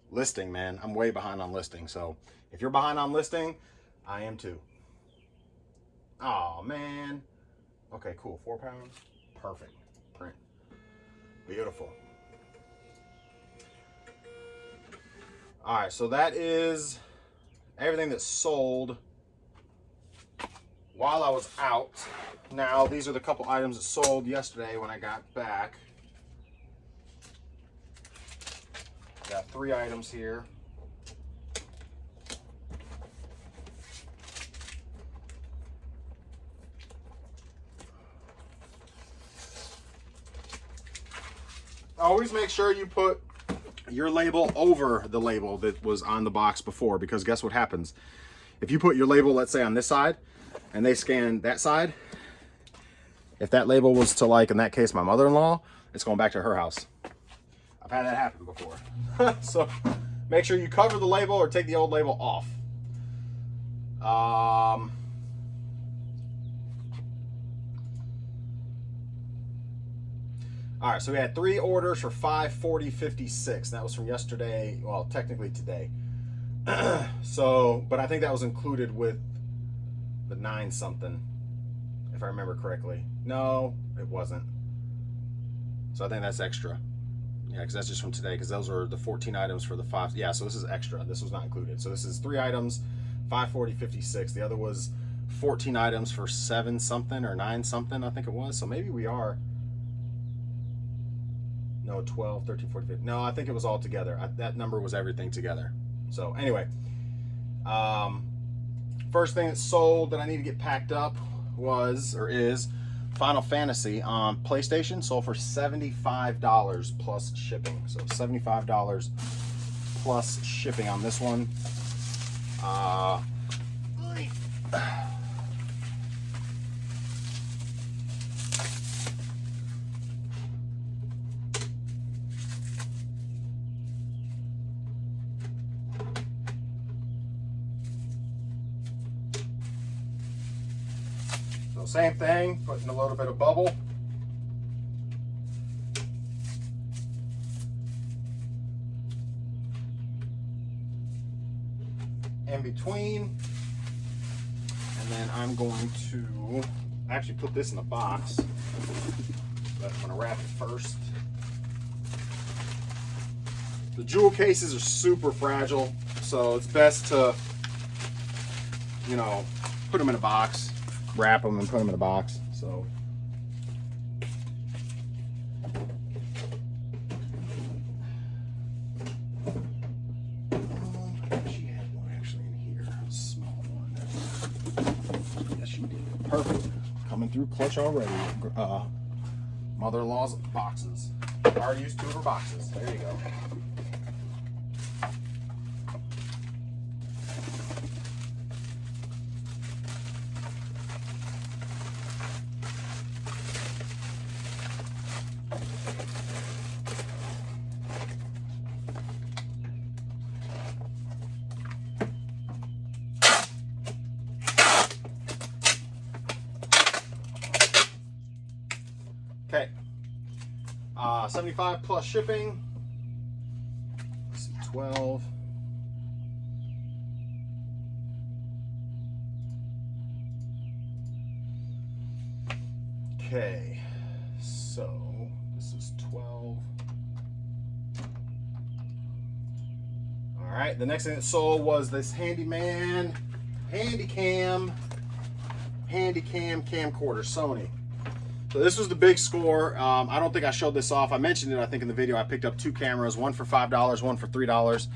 listing, man. I'm way behind on listing. So if you're behind on listing, I am too. Oh man. Okay, cool. 4 pounds. Perfect. Print. Beautiful. All right, so that is everything that sold while I was out. Now, these are the couple items that sold yesterday when I got back. Got 3 items here. Always make sure you put your label over the label that was on the box before, because guess what happens? If you put your label, let's say on this side, and they scan that side, if that label was to, like in that case, my mother-in-law, it's going back to her house. I've had that happen before. So make sure you cover the label or take the old label off. All right, so we had 3 orders for $540.56. That was from yesterday, well, technically today. So, but I think that was included with the 9 something, if I remember correctly. No, it wasn't. So I think that's extra. Yeah, because that's just from today, because those were the 14 items for the 5. Yeah, so this is extra. This was not included. So this is 3 items, $540.56. The other was 14 items for 7 something or 9 something, I think it was. So maybe we are. No, 12, 13, 14, 15. No, I think it was all together. That number was everything together. So anyway, first thing that sold that I need to get packed up was, or is, Final Fantasy on PlayStation. Sold for $75 plus shipping. So $75 plus shipping on this one. Same thing, putting a little bit of bubble. In between. And then I'm going to actually put this in a box, but I'm going to wrap it first. The jewel cases are super fragile, so it's best to, you know, put them in a box. Wrap them and put them in a box. So she had one actually in here, a small one. Yes, she did. Perfect. Coming through clutch already. Mother-in-law's boxes. Already used 2 of her boxes. There you go. Okay, 75 plus shipping. Let's see, 12. Okay, so this is 12. All right, the next thing that sold was this Handycam camcorder, Sony. So this was the big score. I don't think I showed this off. I mentioned it, I think, in the video. I picked up 2 cameras, one for $5, one for $3.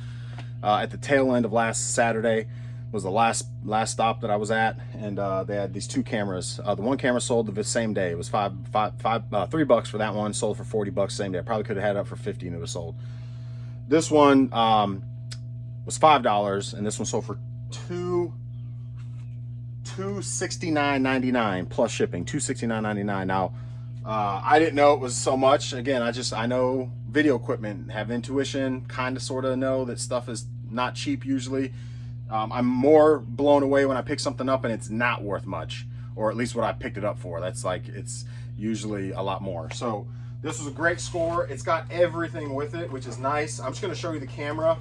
At the tail end of last Saturday was the last stop that I was at, and they had these 2 cameras. The one camera sold the same day. It was $3 for that one. Sold for $40 same day. I probably could have had it up for $50 and it was sold. This one was $5, and this one sold for $269.99 plus shipping. $269.99. Now, I didn't know it was so much. Again, I know video equipment, have intuition, kind of sort of know that stuff is not cheap usually. I'm more blown away when I pick something up and it's not worth much, or at least what I picked it up for. That's like, it's usually a lot more. So this was a great score. It's got everything with it, which is nice. I'm just going to show you the camera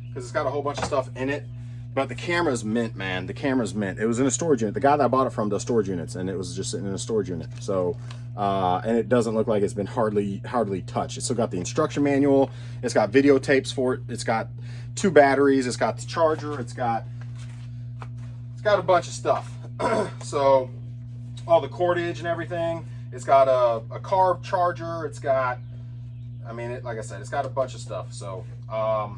because it's got a whole bunch of stuff in it. But the camera's mint, man. The camera's mint. It was in a storage unit. The guy that I bought it from does storage units, and it was just sitting in a storage unit. So, and it doesn't look like it's been hardly touched. It's still got the instruction manual. It's got videotapes for it. It's got 2 batteries. It's got the charger. It's got a bunch of stuff. So, all the cordage and everything. It's got a car charger. It's got, I mean, like I said, it's got a bunch of stuff. So, all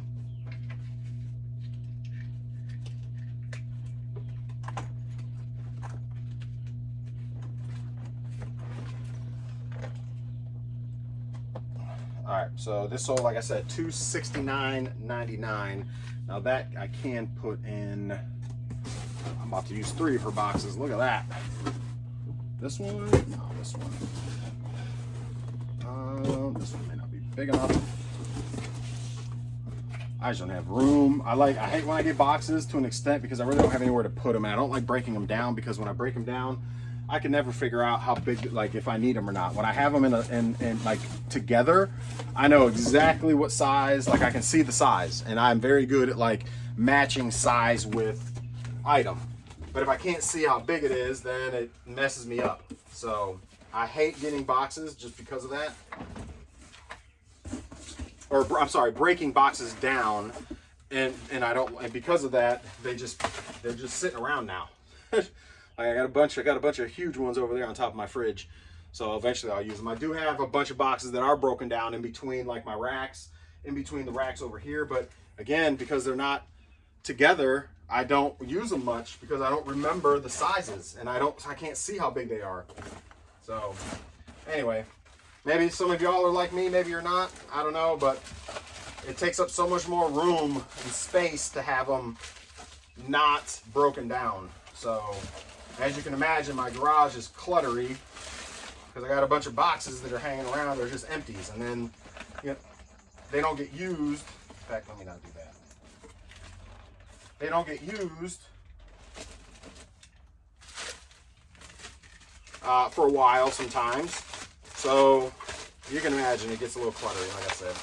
right, so this sold, like I said, $269.99. Now that I can put in, I'm about to use 3 of her boxes. Look at that. This one, no, this one. This one may not be big enough. I just don't have room. I hate when I get boxes to an extent because I really don't have anywhere to put them. And I don't like breaking them down because when I break them down, I can never figure out how big, like if I need them or not. When I have them in like together, I know exactly what size, like I can see the size, and I'm very good at like matching size with item. But if I can't see how big it is, then it messes me up. So I hate getting boxes just because of that. Or I'm sorry, breaking boxes down, and because of that, they're just sitting around now. I got a bunch of huge ones over there on top of my fridge, so eventually I'll use them. I do have a bunch of boxes that are broken down in between, like my racks, in between the racks over here. But again, because they're not together, I don't use them much because I don't remember the sizes, and I can't see how big they are. So anyway, maybe some of y'all are like me, maybe you're not. I don't know, but it takes up so much more room and space to have them not broken down. So as you can imagine, my garage is cluttery because I got a bunch of boxes that are hanging around. They're just empties, and then they don't get used. In fact, let me not do that. They don't get used for a while sometimes. So you can imagine it gets a little cluttery, like I said.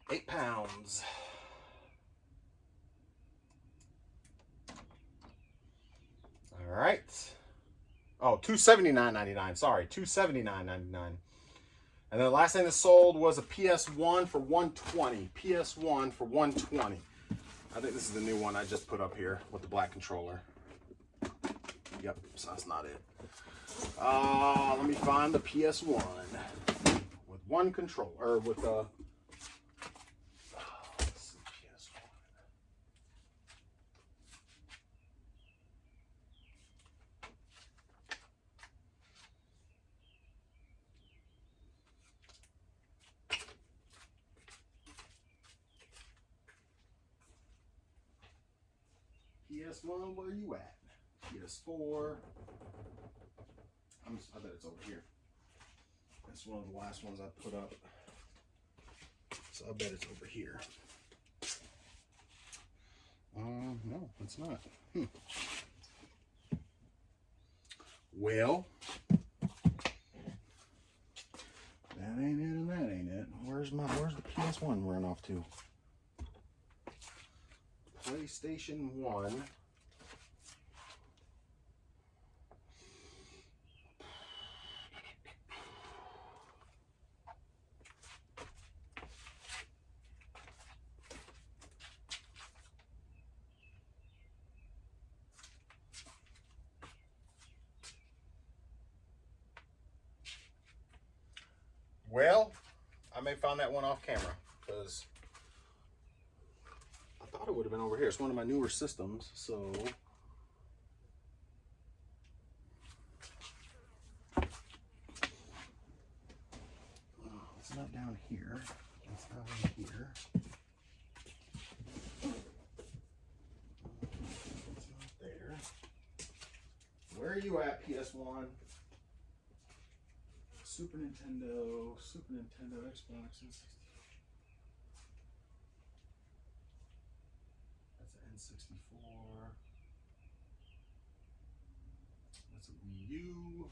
£8. All right. Oh, $279.99. Sorry, $279.99. And then the last thing that sold was a PS1 for $120. PS1 for $120. I think this is the new one I just put up here with the black controller. Yep, so that's not it. Let me find the PS1 with one controller, or with the. PS1, where you at? PS4. I bet it's over here. That's one of the last ones I put up. So I bet it's over here. No, it's not. Well, that ain't it and that ain't it. Where's the PS1 run off to? PlayStation 1. Well, I may find that one off camera because I thought it would have been over here. It's one of my newer systems, so it's not down here. It's down here. It's not there. Where are you at, PS1? Super Nintendo, Xbox, N64. That's an N64. That's a Wii U.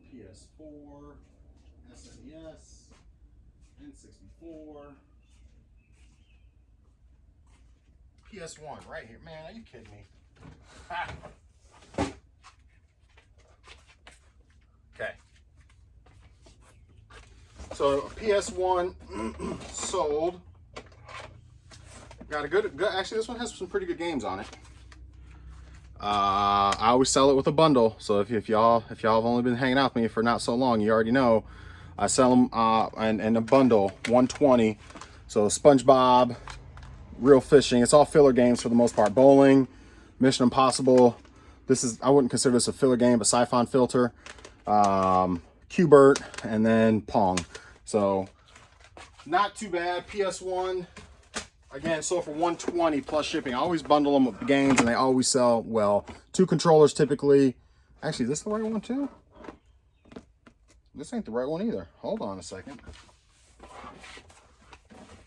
PS4, SNES, N64. PS1 right here. Man, are you kidding me? Ah. Okay. So PS1 sold. Got a good. Actually, this one has some pretty good games on it. I always sell it with a bundle. So if y'all have only been hanging out with me for not so long, you already know I sell them in a bundle, 120. So SpongeBob, Real Fishing. It's all filler games for the most part. Bowling, Mission Impossible. I wouldn't consider this a filler game, but Siphon Filter. Q*bert, and then Pong. So not too bad. PS1 again sold for 120 plus shipping. I always bundle them with the games and they always sell well. 2 controllers typically. Actually, is this the right one too? This ain't the right one either. Hold on a second.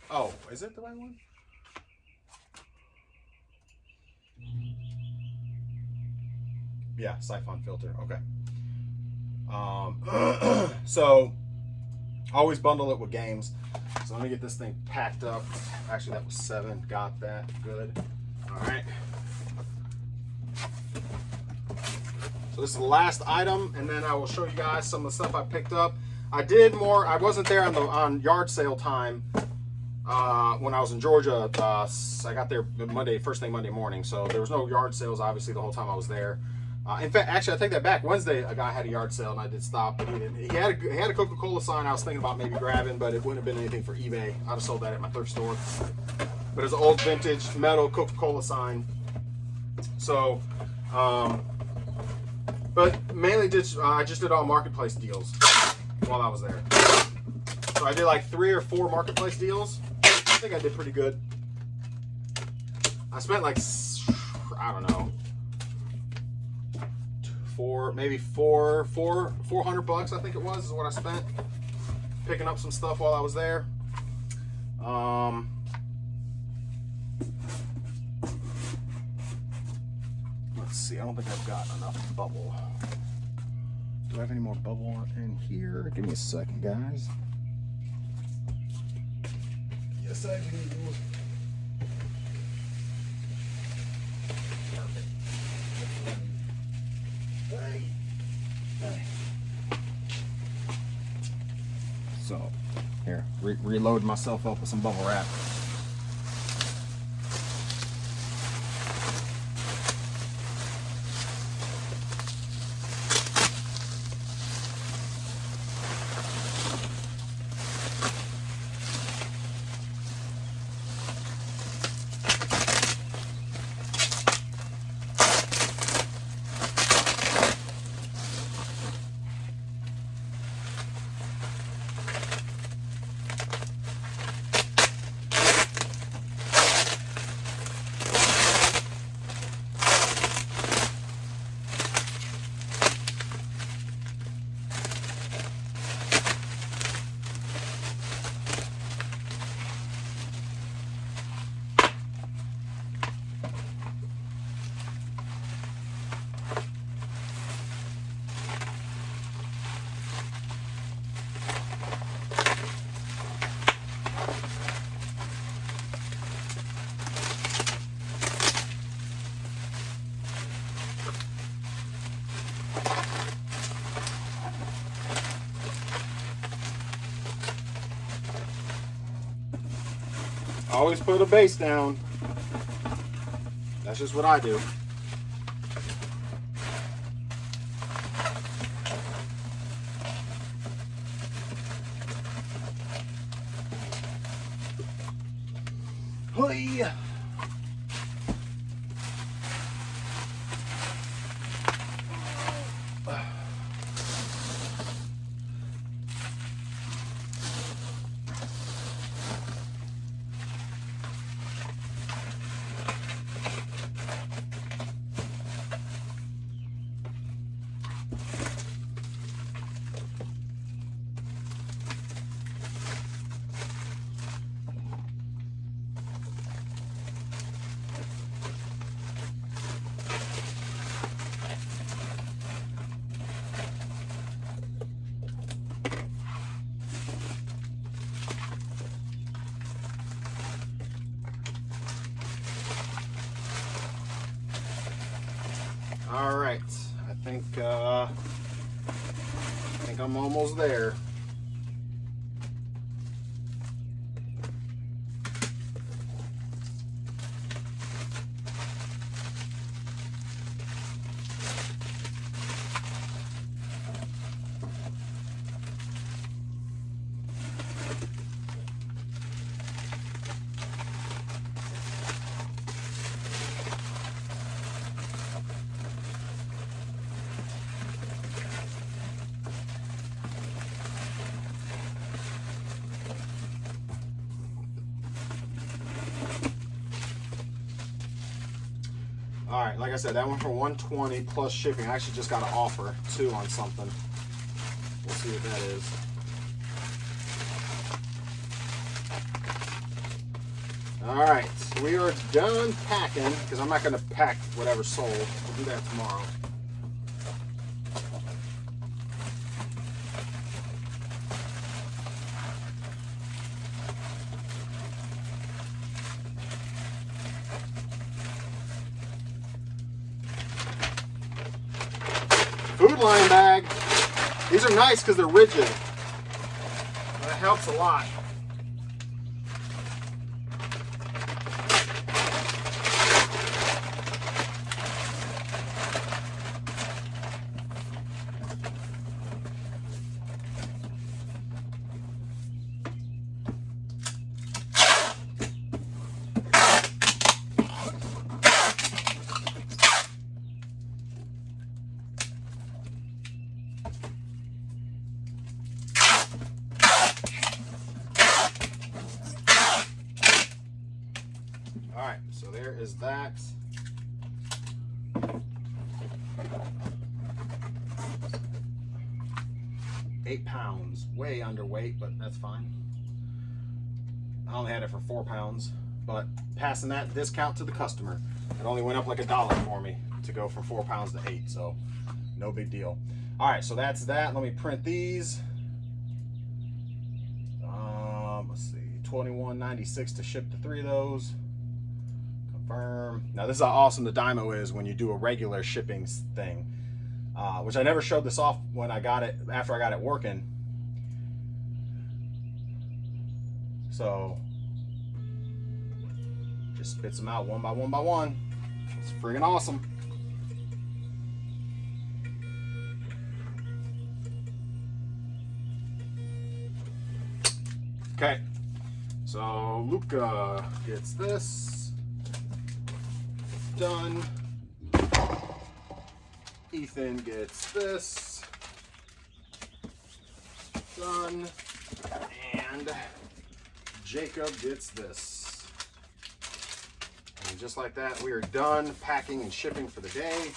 Oh, is it the right one? Yeah, Siphon Filter. Okay. So always bundle it with games. So let me get this thing packed up. Actually, that was 7. Got that. Good. All right. So this is the last item, and then I will show you guys some of the stuff I picked up. I did more. I wasn't there on yard sale time when I was in Georgia. I got there first thing Monday morning. So there was no yard sales obviously the whole time I was there. In fact, actually, I take that back. Wednesday, a guy had a yard sale, and I did stop, but he didn't. He had a Coca-Cola sign I was thinking about maybe grabbing, but it wouldn't have been anything for eBay. I'd have sold that at my thrift store. But it's an old vintage metal Coca-Cola sign. So, but mainly I just did all marketplace deals while I was there. So I did like 3 or 4 marketplace deals. I think I did pretty good. I spent like, I don't know, maybe 400 bucks, I think it was, is what I spent picking up some stuff while I was there. Let's see, I don't think I've got enough bubble. Do I have any more bubble in here? Give me a second, guys. Yes, I do. So, here, reload myself up with some bubble wrap. Always put a base down. That's just what I do. baby. All right, I think I'm almost there. All right, like I said, that went for $120 plus shipping. I actually just got an offer too on something. We'll see what that is. All right, we are done packing because I'm not going to pack whatever sold. We'll do that tomorrow. Food line bag. These are nice because they're rigid. That helps a lot. All right, so there is that. £8, way underweight, but that's fine. I only had it for £4, but passing that discount to the customer. It only went up like $1 for me to go from £4 to 8, so no big deal. All right, so that's that. Let me print these. Let's see, $21.96 to ship the 3 of those. Confirm. Now this is how awesome the Dymo is when you do a regular shipping thing, which I never showed this off when I got it, after I got it working. So just spits them out one by one by one. It's friggin' awesome. Okay, so Luca gets this done. Ethan gets this done, and Jacob gets this. And just like that, we are done packing and shipping for the day.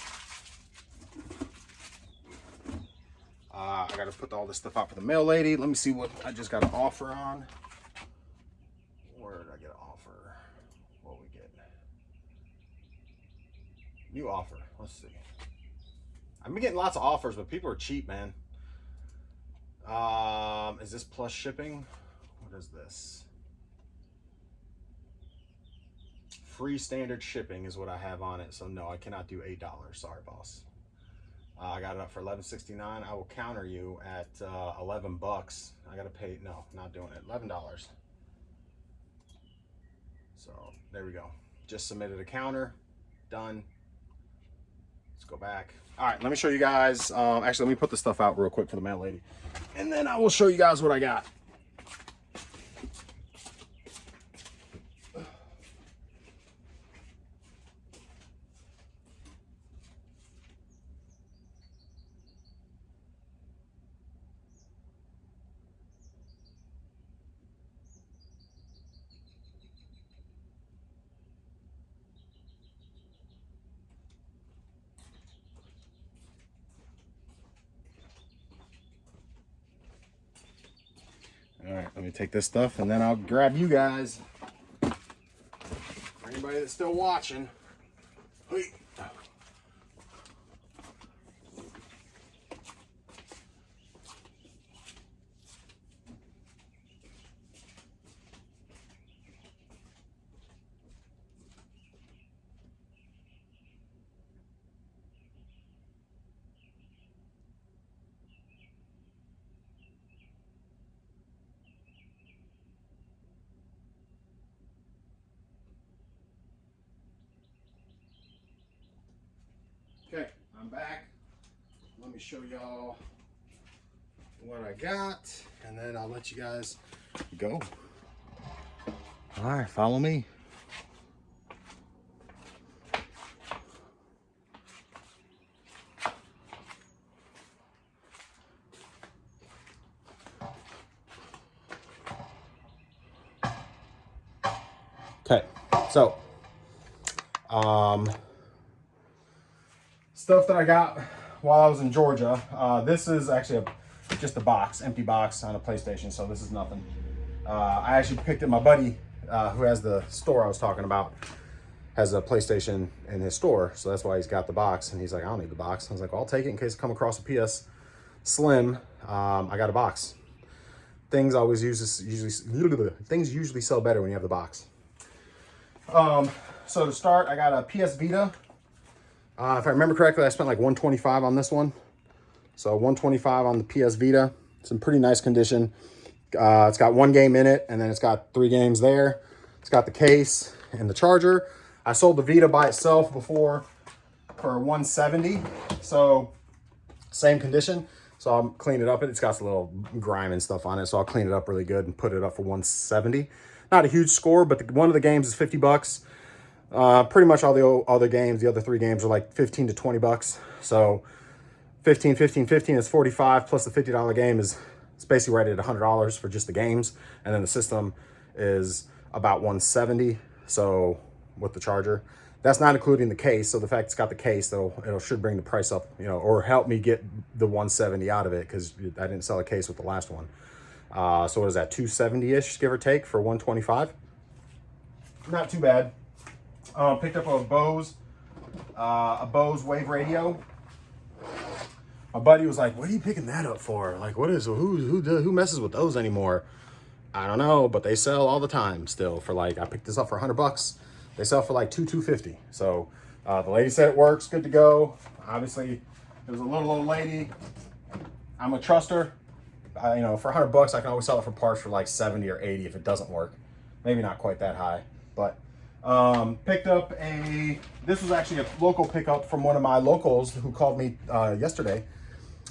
I got to put all this stuff out for the mail lady. Let me see what I just got an offer on. Where did I get an offer? What we get? New offer. Let's see. I've been getting lots of offers, but people are cheap, man. Is this plus shipping? What is this? Free standard shipping is what I have on it. So no, I cannot do $8. Sorry, boss. I got it up for $11.69. I will counter you at $11. I gotta pay. No, not doing it. $11. So there we go. Just submitted a counter. Done. Let's go back. All right, let me show you guys. Actually, let me put the stuff out real quick for the mail lady, and then I will show you guys what I got. Let me take this stuff and then I'll grab you guys. For anybody that's still watching. Hey. Okay, I'm back. Let me show y'all what I got, and then I'll let you guys go. All right, follow me. Okay, so stuff that I got while I was in Georgia. This is actually just a box, empty box on a PlayStation, so this is nothing. I actually picked it. My buddy, who has the store I was talking about, has a PlayStation in his store, so that's why he's got the box. And he's like, I don't need the box. I was like, well, I'll take it in case I come across a PS Slim. I got a box. Things usually sell better when you have the box. So to start, I got a PS Vita. If I remember correctly, I spent like $125 on this one. So $125 on the PS Vita. It's in pretty nice condition. It's got 1 game in it, and then it's got 3 games there. It's got the case and the charger. I sold the Vita by itself before for $170. So same condition. So I'll clean it up. It's got a little grime and stuff on it, so I'll clean it up really good and put it up for $170. Not a huge score, but one of the games is $50. Pretty much all the other games, the other 3 games are like 15 to 20 bucks. So 15 is 45, plus the $50 game is, it's basically right at $100 for just the games. And then the system is about 170. So with the charger, that's not including the case. So the fact it's got the case, though, it should bring the price up, you know, or help me get the 170 out of it, because I didn't sell a case with the last one. So what is that, 270-ish, give or take, for 125? Not too bad. Picked up a Bose Wave radio. My buddy was like, what are you picking that up for? Like, who messes with those anymore? I don't know, but they sell all the time still for like, I picked this up for $100. They sell for like $250. So the lady said it works, good to go. Obviously, it was a little old lady. I'm a truster. You know, for $100, I can always sell it for parts for like 70 or 80 if it doesn't work. Maybe not quite that high, but picked up this was actually a local pickup from one of my locals who called me yesterday.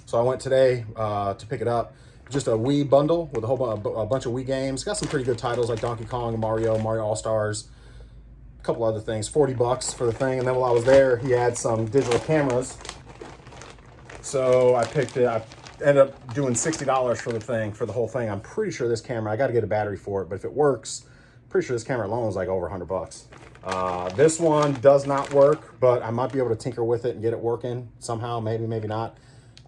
So I went today to pick it up. Just a Wii bundle with a bunch of Wii games. Got some pretty good titles like Donkey Kong, Mario All-Stars, a couple other things. $40 for the thing. And then while I was there, he had some digital cameras. So I picked it. I ended up doing $60 for the whole thing. I'm pretty sure this camera, I got to get a battery for it, but if it works, pretty sure this camera alone is like over $100. This one does not work, but I might be able to tinker with it and get it working somehow. Maybe not.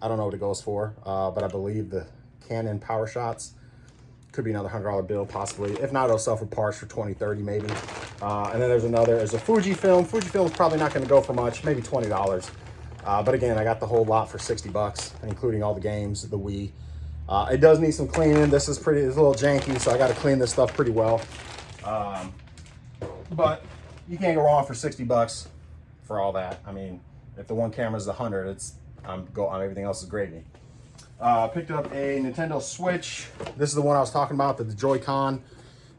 I don't know what it goes for, but I believe the Canon Power Shots could be another $100 bill, possibly. If not, it'll sell for parts for 20, 30 maybe. And then there's a Fujifilm. Fujifilm is probably not going to go for much, maybe $20. But again, I got the whole lot for $60, including all the games, the Wii. It does need some cleaning. It's a little janky, so I got to clean this stuff pretty well. But you can't go wrong for $60 for all that. I mean, if the one camera is $100, everything else is gravy. Picked up a Nintendo Switch. This is the one I was talking about, the joycon.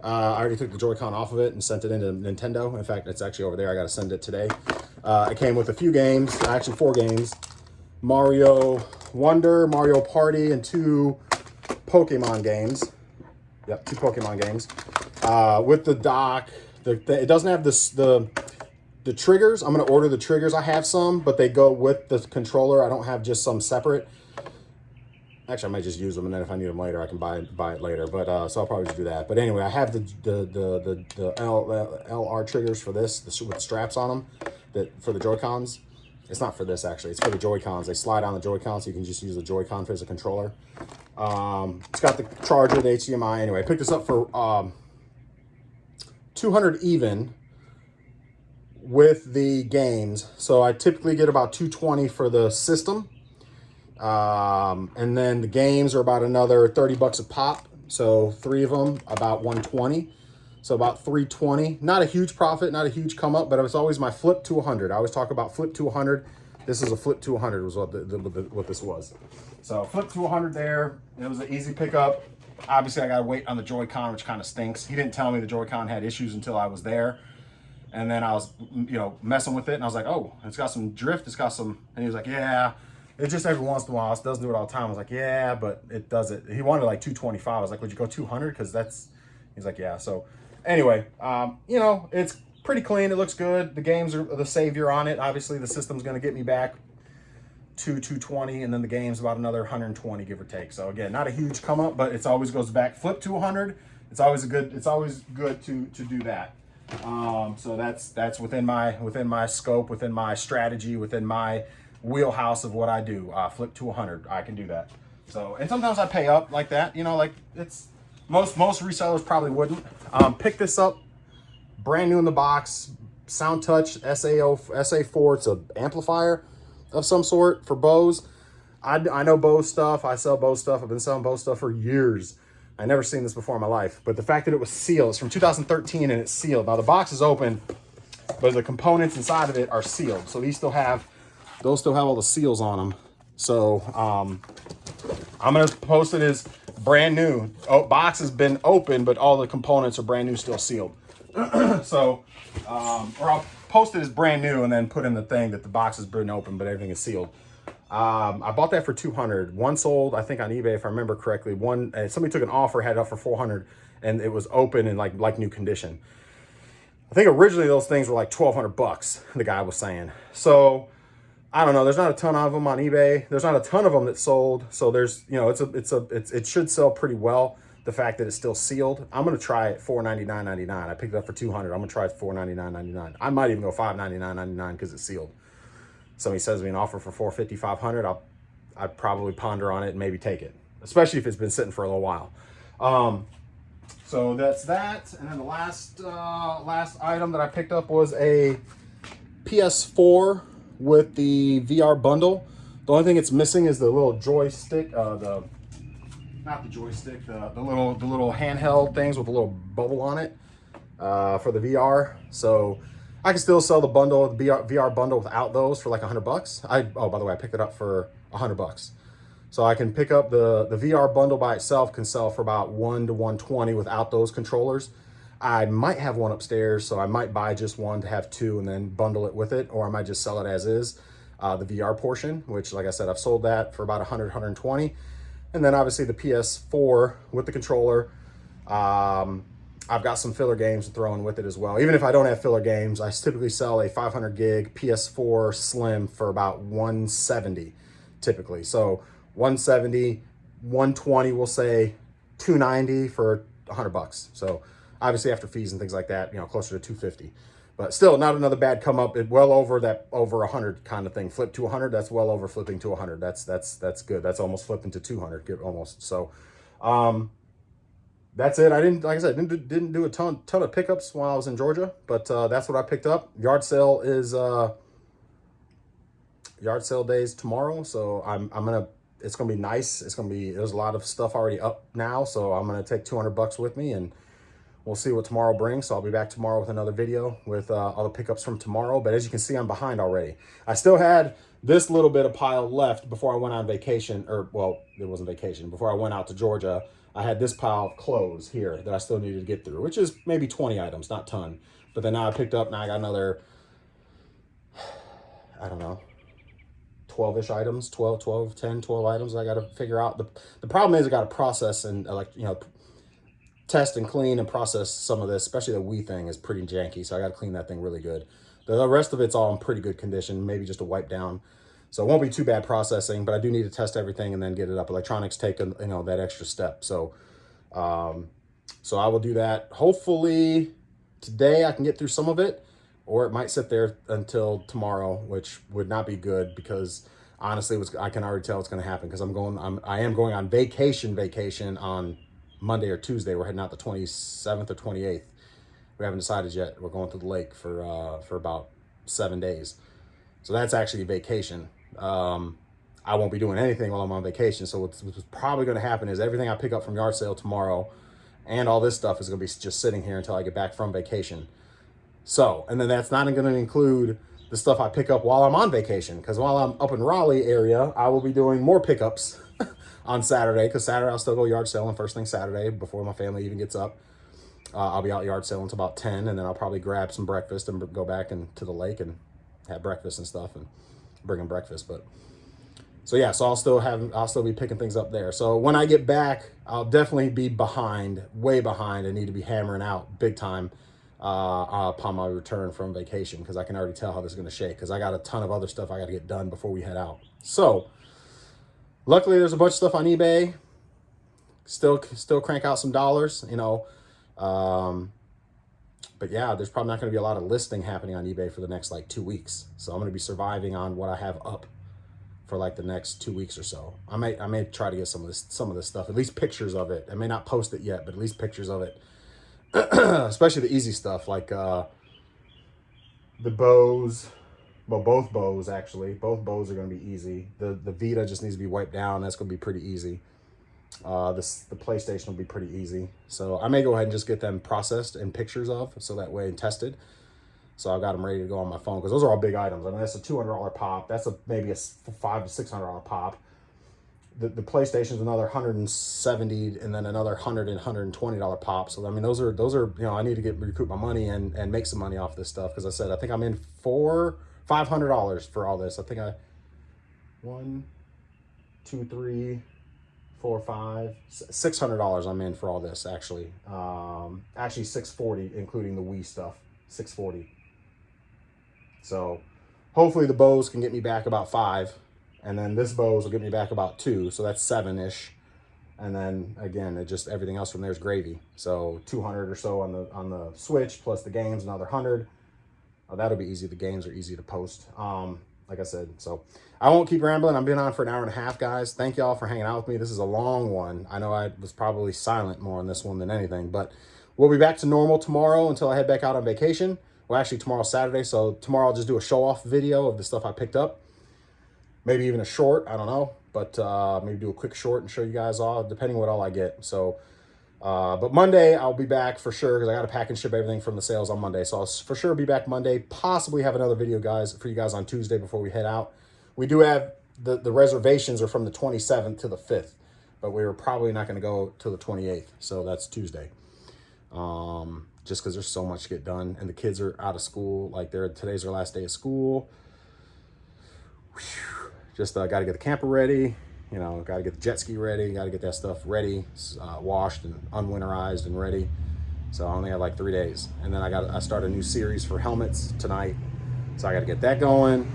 I already took the joycon off of it and sent it into Nintendo. In fact, it's actually over there. I got to send it today. It came with a few games, actually 4 games. Mario Wonder, Mario Party, and 2 Pokemon games. Yep, 2 Pokemon games. With the dock, it doesn't have the triggers. I'm going to order the triggers. I have some, but they go with the controller. I don't have just some separate. Actually, I might just use them, and then if I need them later, I can buy it later. But so I'll probably just do that. But anyway, I have the LR triggers for this, with the straps on them, for the Joy-Cons. It's not for this, actually. It's for the Joy-Cons. They slide on the Joy-Con, so you can just use the Joy-Con as a controller. It's got the charger, the HDMI. Anyway, I picked this up for 200 even with the games. So I typically get about 220 for the system. And then the games are about another 30 bucks a pop. So 3 of them, about 120. So about 320. Not a huge profit, not a huge come up, but it was always my flip to 100. I always talk about flip to 100. This is a flip to 100 was what this was. So flip to 100 there. It was an easy pickup. Obviously, I got to wait on the Joy-Con, which kind of stinks. He didn't tell me the Joy-Con had issues until I was there. And then I was, messing with it, and I was like, oh, it's got some drift. It's got some, and he was like, yeah. It just every once in a while. It doesn't do it all the time. I was like, yeah, but it does it. He wanted like 225. I was like, would you go 200? Because he's like, yeah. So anyway, it's pretty clean. It looks good. The games are the savior on it. Obviously, the system's going to get me back to 220, and then the game's about another 120, give or take. So again, not a huge come up, but it always goes back. Flip to 100. It's always good to do that. So that's within my scope, within my strategy, within my wheelhouse of what I do. Flip to 100. I can do that. So, and sometimes I pay up like that, like it's most resellers probably wouldn't. Pick this up brand new in the box, Sound Touch SA4. It's an amplifier of some sort for Bose. I know Bose stuff. I sell Bose stuff. I've been selling Bose stuff for years. I never seen this before in my life, but the fact that it was sealed, it's from 2013 and it's sealed. Now the box is open, but the components inside of it are sealed. So those still have all the seals on them. So I'm gonna post it as brand new. Box has been open, but all the components are brand new, still sealed. So, or I'll post it as brand new and then put in the thing that the box has been open, but everything is sealed. I bought that for 200. One sold, I think, on eBay, if I remember correctly. Somebody took an offer, had it up for 400, and it was open and like new condition. I think originally those things were like 1,200 bucks. The guy was saying. So I don't know. There's not a ton of them on eBay. There's not a ton of them that sold. So there's, it should sell pretty well. The fact that it's still sealed, I'm gonna try it $499.99. I picked it up for 200. I'm gonna try it $499.99. I might even go $599.99 because it's sealed. Somebody sends me an offer for $450, $500. I'd probably ponder on it and maybe take it, especially if it's been sitting for a little while. So that's that. And then the last item that I picked up was a PS4 with the VR bundle. The only thing it's missing is the little joystick, not the joystick, the little handheld things with a little bubble on it for the VR. So I can still sell the bundle, the VR bundle without those for like $100. By the way, I picked it up for $100. So I can pick up the VR bundle by itself, can sell for about 1 to 120 without those controllers. I might have one upstairs, so I might buy just one to have 2 and then bundle it with it, or I might just sell it as is, the VR portion, which, like I said, I've sold that for about 100, 120. And then obviously the PS4 with the controller. I've got some filler games to throw in with it as well. Even if I don't have filler games, I typically sell a 500 gig PS4 Slim for about 170 typically. So 170, 120, we'll say 290 for $100. So obviously after fees and things like that, closer to 250. But still not another bad come up. It well over that, over 100 kind of thing. Flip to 100, that's well over flipping to 100. That's good. That's almost flipping to 200, almost. So that's it. Like I said, didn't do a ton of pickups while I was in Georgia, but that's what I picked up. Yard sale days tomorrow, so it's gonna be nice. There's a lot of stuff already up now, so I'm gonna take $200 with me, and we'll see what tomorrow brings. So I'll be back tomorrow with another video with all the pickups from tomorrow. But as you can see, I'm behind already. I still had this little bit of pile left before I went on vacation, it wasn't vacation. Before I went out to Georgia, I had this pile of clothes here that I still needed to get through, which is maybe 20 items, not a ton. But then now I picked up, now I got another, I don't know, 12-ish items, 12 items I got to figure out. The problem is I got to process and test and clean and process some of this, especially the Wii thing is pretty janky. So I got to clean that thing really good. The rest of it's all in pretty good condition, maybe just a wipe down. So it won't be too bad processing, but I do need to test everything and then get it up. Electronics take that extra step. So, so I will do that. Hopefully today I can get through some of it, or it might sit there until tomorrow, which would not be good because honestly, I can already tell it's going to happen because I am going on vacation on Monday or Tuesday. We're heading out the 27th or 28th. We haven't decided yet. We're going to the lake for about 7 days. So that's actually a vacation. I won't be doing anything while I'm on vacation. So what's probably going to happen is everything I pick up from yard sale tomorrow and all this stuff is going to be just sitting here until I get back from vacation. So, and then that's not going to include the stuff I pick up while I'm on vacation. Because while I'm up in Raleigh area, I will be doing more pickups on Saturday. Because Saturday I'll still go yard selling first thing Saturday before my family even gets up. I'll be out yard selling until about 10, and then I'll probably grab some breakfast and go back to the lake and have breakfast and stuff and bring them breakfast. But so yeah, so I'll still be picking things up there. So when I get back, I'll definitely be behind, way behind, and need to be hammering out big time upon my return from vacation, because I can already tell how this is going to shake, because I got a ton of other stuff I got to get done before we head out. So luckily there's a bunch of stuff on eBay. Still crank out some dollars, you know. But yeah, there's probably not going to be a lot of listing happening on eBay for the next like 2 weeks. So I'm going to be surviving on what I have up for like the next 2 weeks or so. I may try to get some of this stuff, at least pictures of it. I may not post it yet, but at least pictures of it. Especially the easy stuff like the bows. Well, both bows actually. Both bows are going to be easy. The Vita just needs to be wiped down. That's going to be pretty easy. The PlayStation will be pretty easy. So I may go ahead and just get them processed and pictures of, so that way and tested. So I've got them ready to go on my phone, because those are all big items. I mean, that's a $200 pop. That's maybe a $500 to $600 pop. The PlayStation's another $170, and then another $100 and $120 pop. So I mean, those are you know, I need to recoup my money and make some money off this stuff, because I said I think I'm in $500 for all this. I think $1, 2, 3, 4, 5, $600 I'm in for all this actually. Actually $640 including the Wii stuff. $640. So hopefully the bows can get me back about 5, and then this bows will get me back about 2, so that's 7-ish. And then again, everything else from there is gravy. So 200 or so on the Switch, plus the games another 100. That'll be easy. The games are easy to post. Like I said, so I won't keep rambling. I've been on for an hour and a half, guys. Thank y'all for hanging out with me. This is a long one. I know I was probably silent more on this one than anything, but we'll be back to normal tomorrow until I head back out on vacation. Well, actually tomorrow's Saturday, so tomorrow I'll just do a show-off video of the stuff I picked up. Maybe even a short, I don't know, but maybe do a quick short and show you guys all, depending what all I get. So, but Monday I'll be back for sure, because I got to pack and ship everything from the sales on Monday. So I'll for sure be back Monday. Possibly have another video, guys, for you guys on Tuesday before we head out. We do have the reservations are from the 27th to the 5th, but we were probably not going to go till the 28th. So that's Tuesday. Just because there's so much to get done, and the kids are out of school. Like today's their last day of school. Whew. Just got to get the camper ready. You know, got to get the jet ski ready. Got to get that stuff ready, washed and unwinterized and ready. So I only have like 3 days, and then I start a new series for helmets tonight. So I got to get that going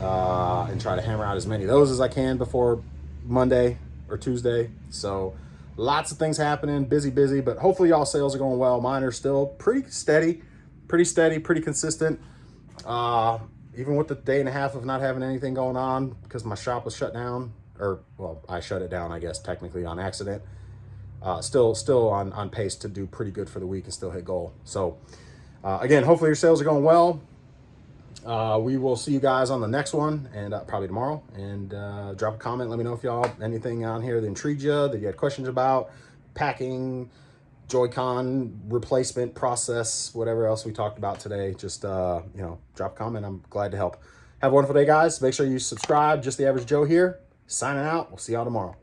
and try to hammer out as many of those as I can before Monday or Tuesday. So lots of things happening, busy, but hopefully y'all sales are going well. Mine are still pretty steady, pretty consistent. Even with the day and a half of not having anything going on because my shop was shut down, or well, I shut it down, I guess, technically on accident. Still on pace to do pretty good for the week and still hit goal. So again, hopefully your sales are going well. We will see you guys on the next one, and probably tomorrow. And drop a comment. Let me know if y'all anything on here that intrigued you, that you had questions about, packing, joycon replacement process, whatever else we talked about today. Just you know, drop a comment. I'm glad to help. Have a wonderful day, guys. Make sure you subscribe. Just the Average Joe here, signing out. We'll see y'all tomorrow.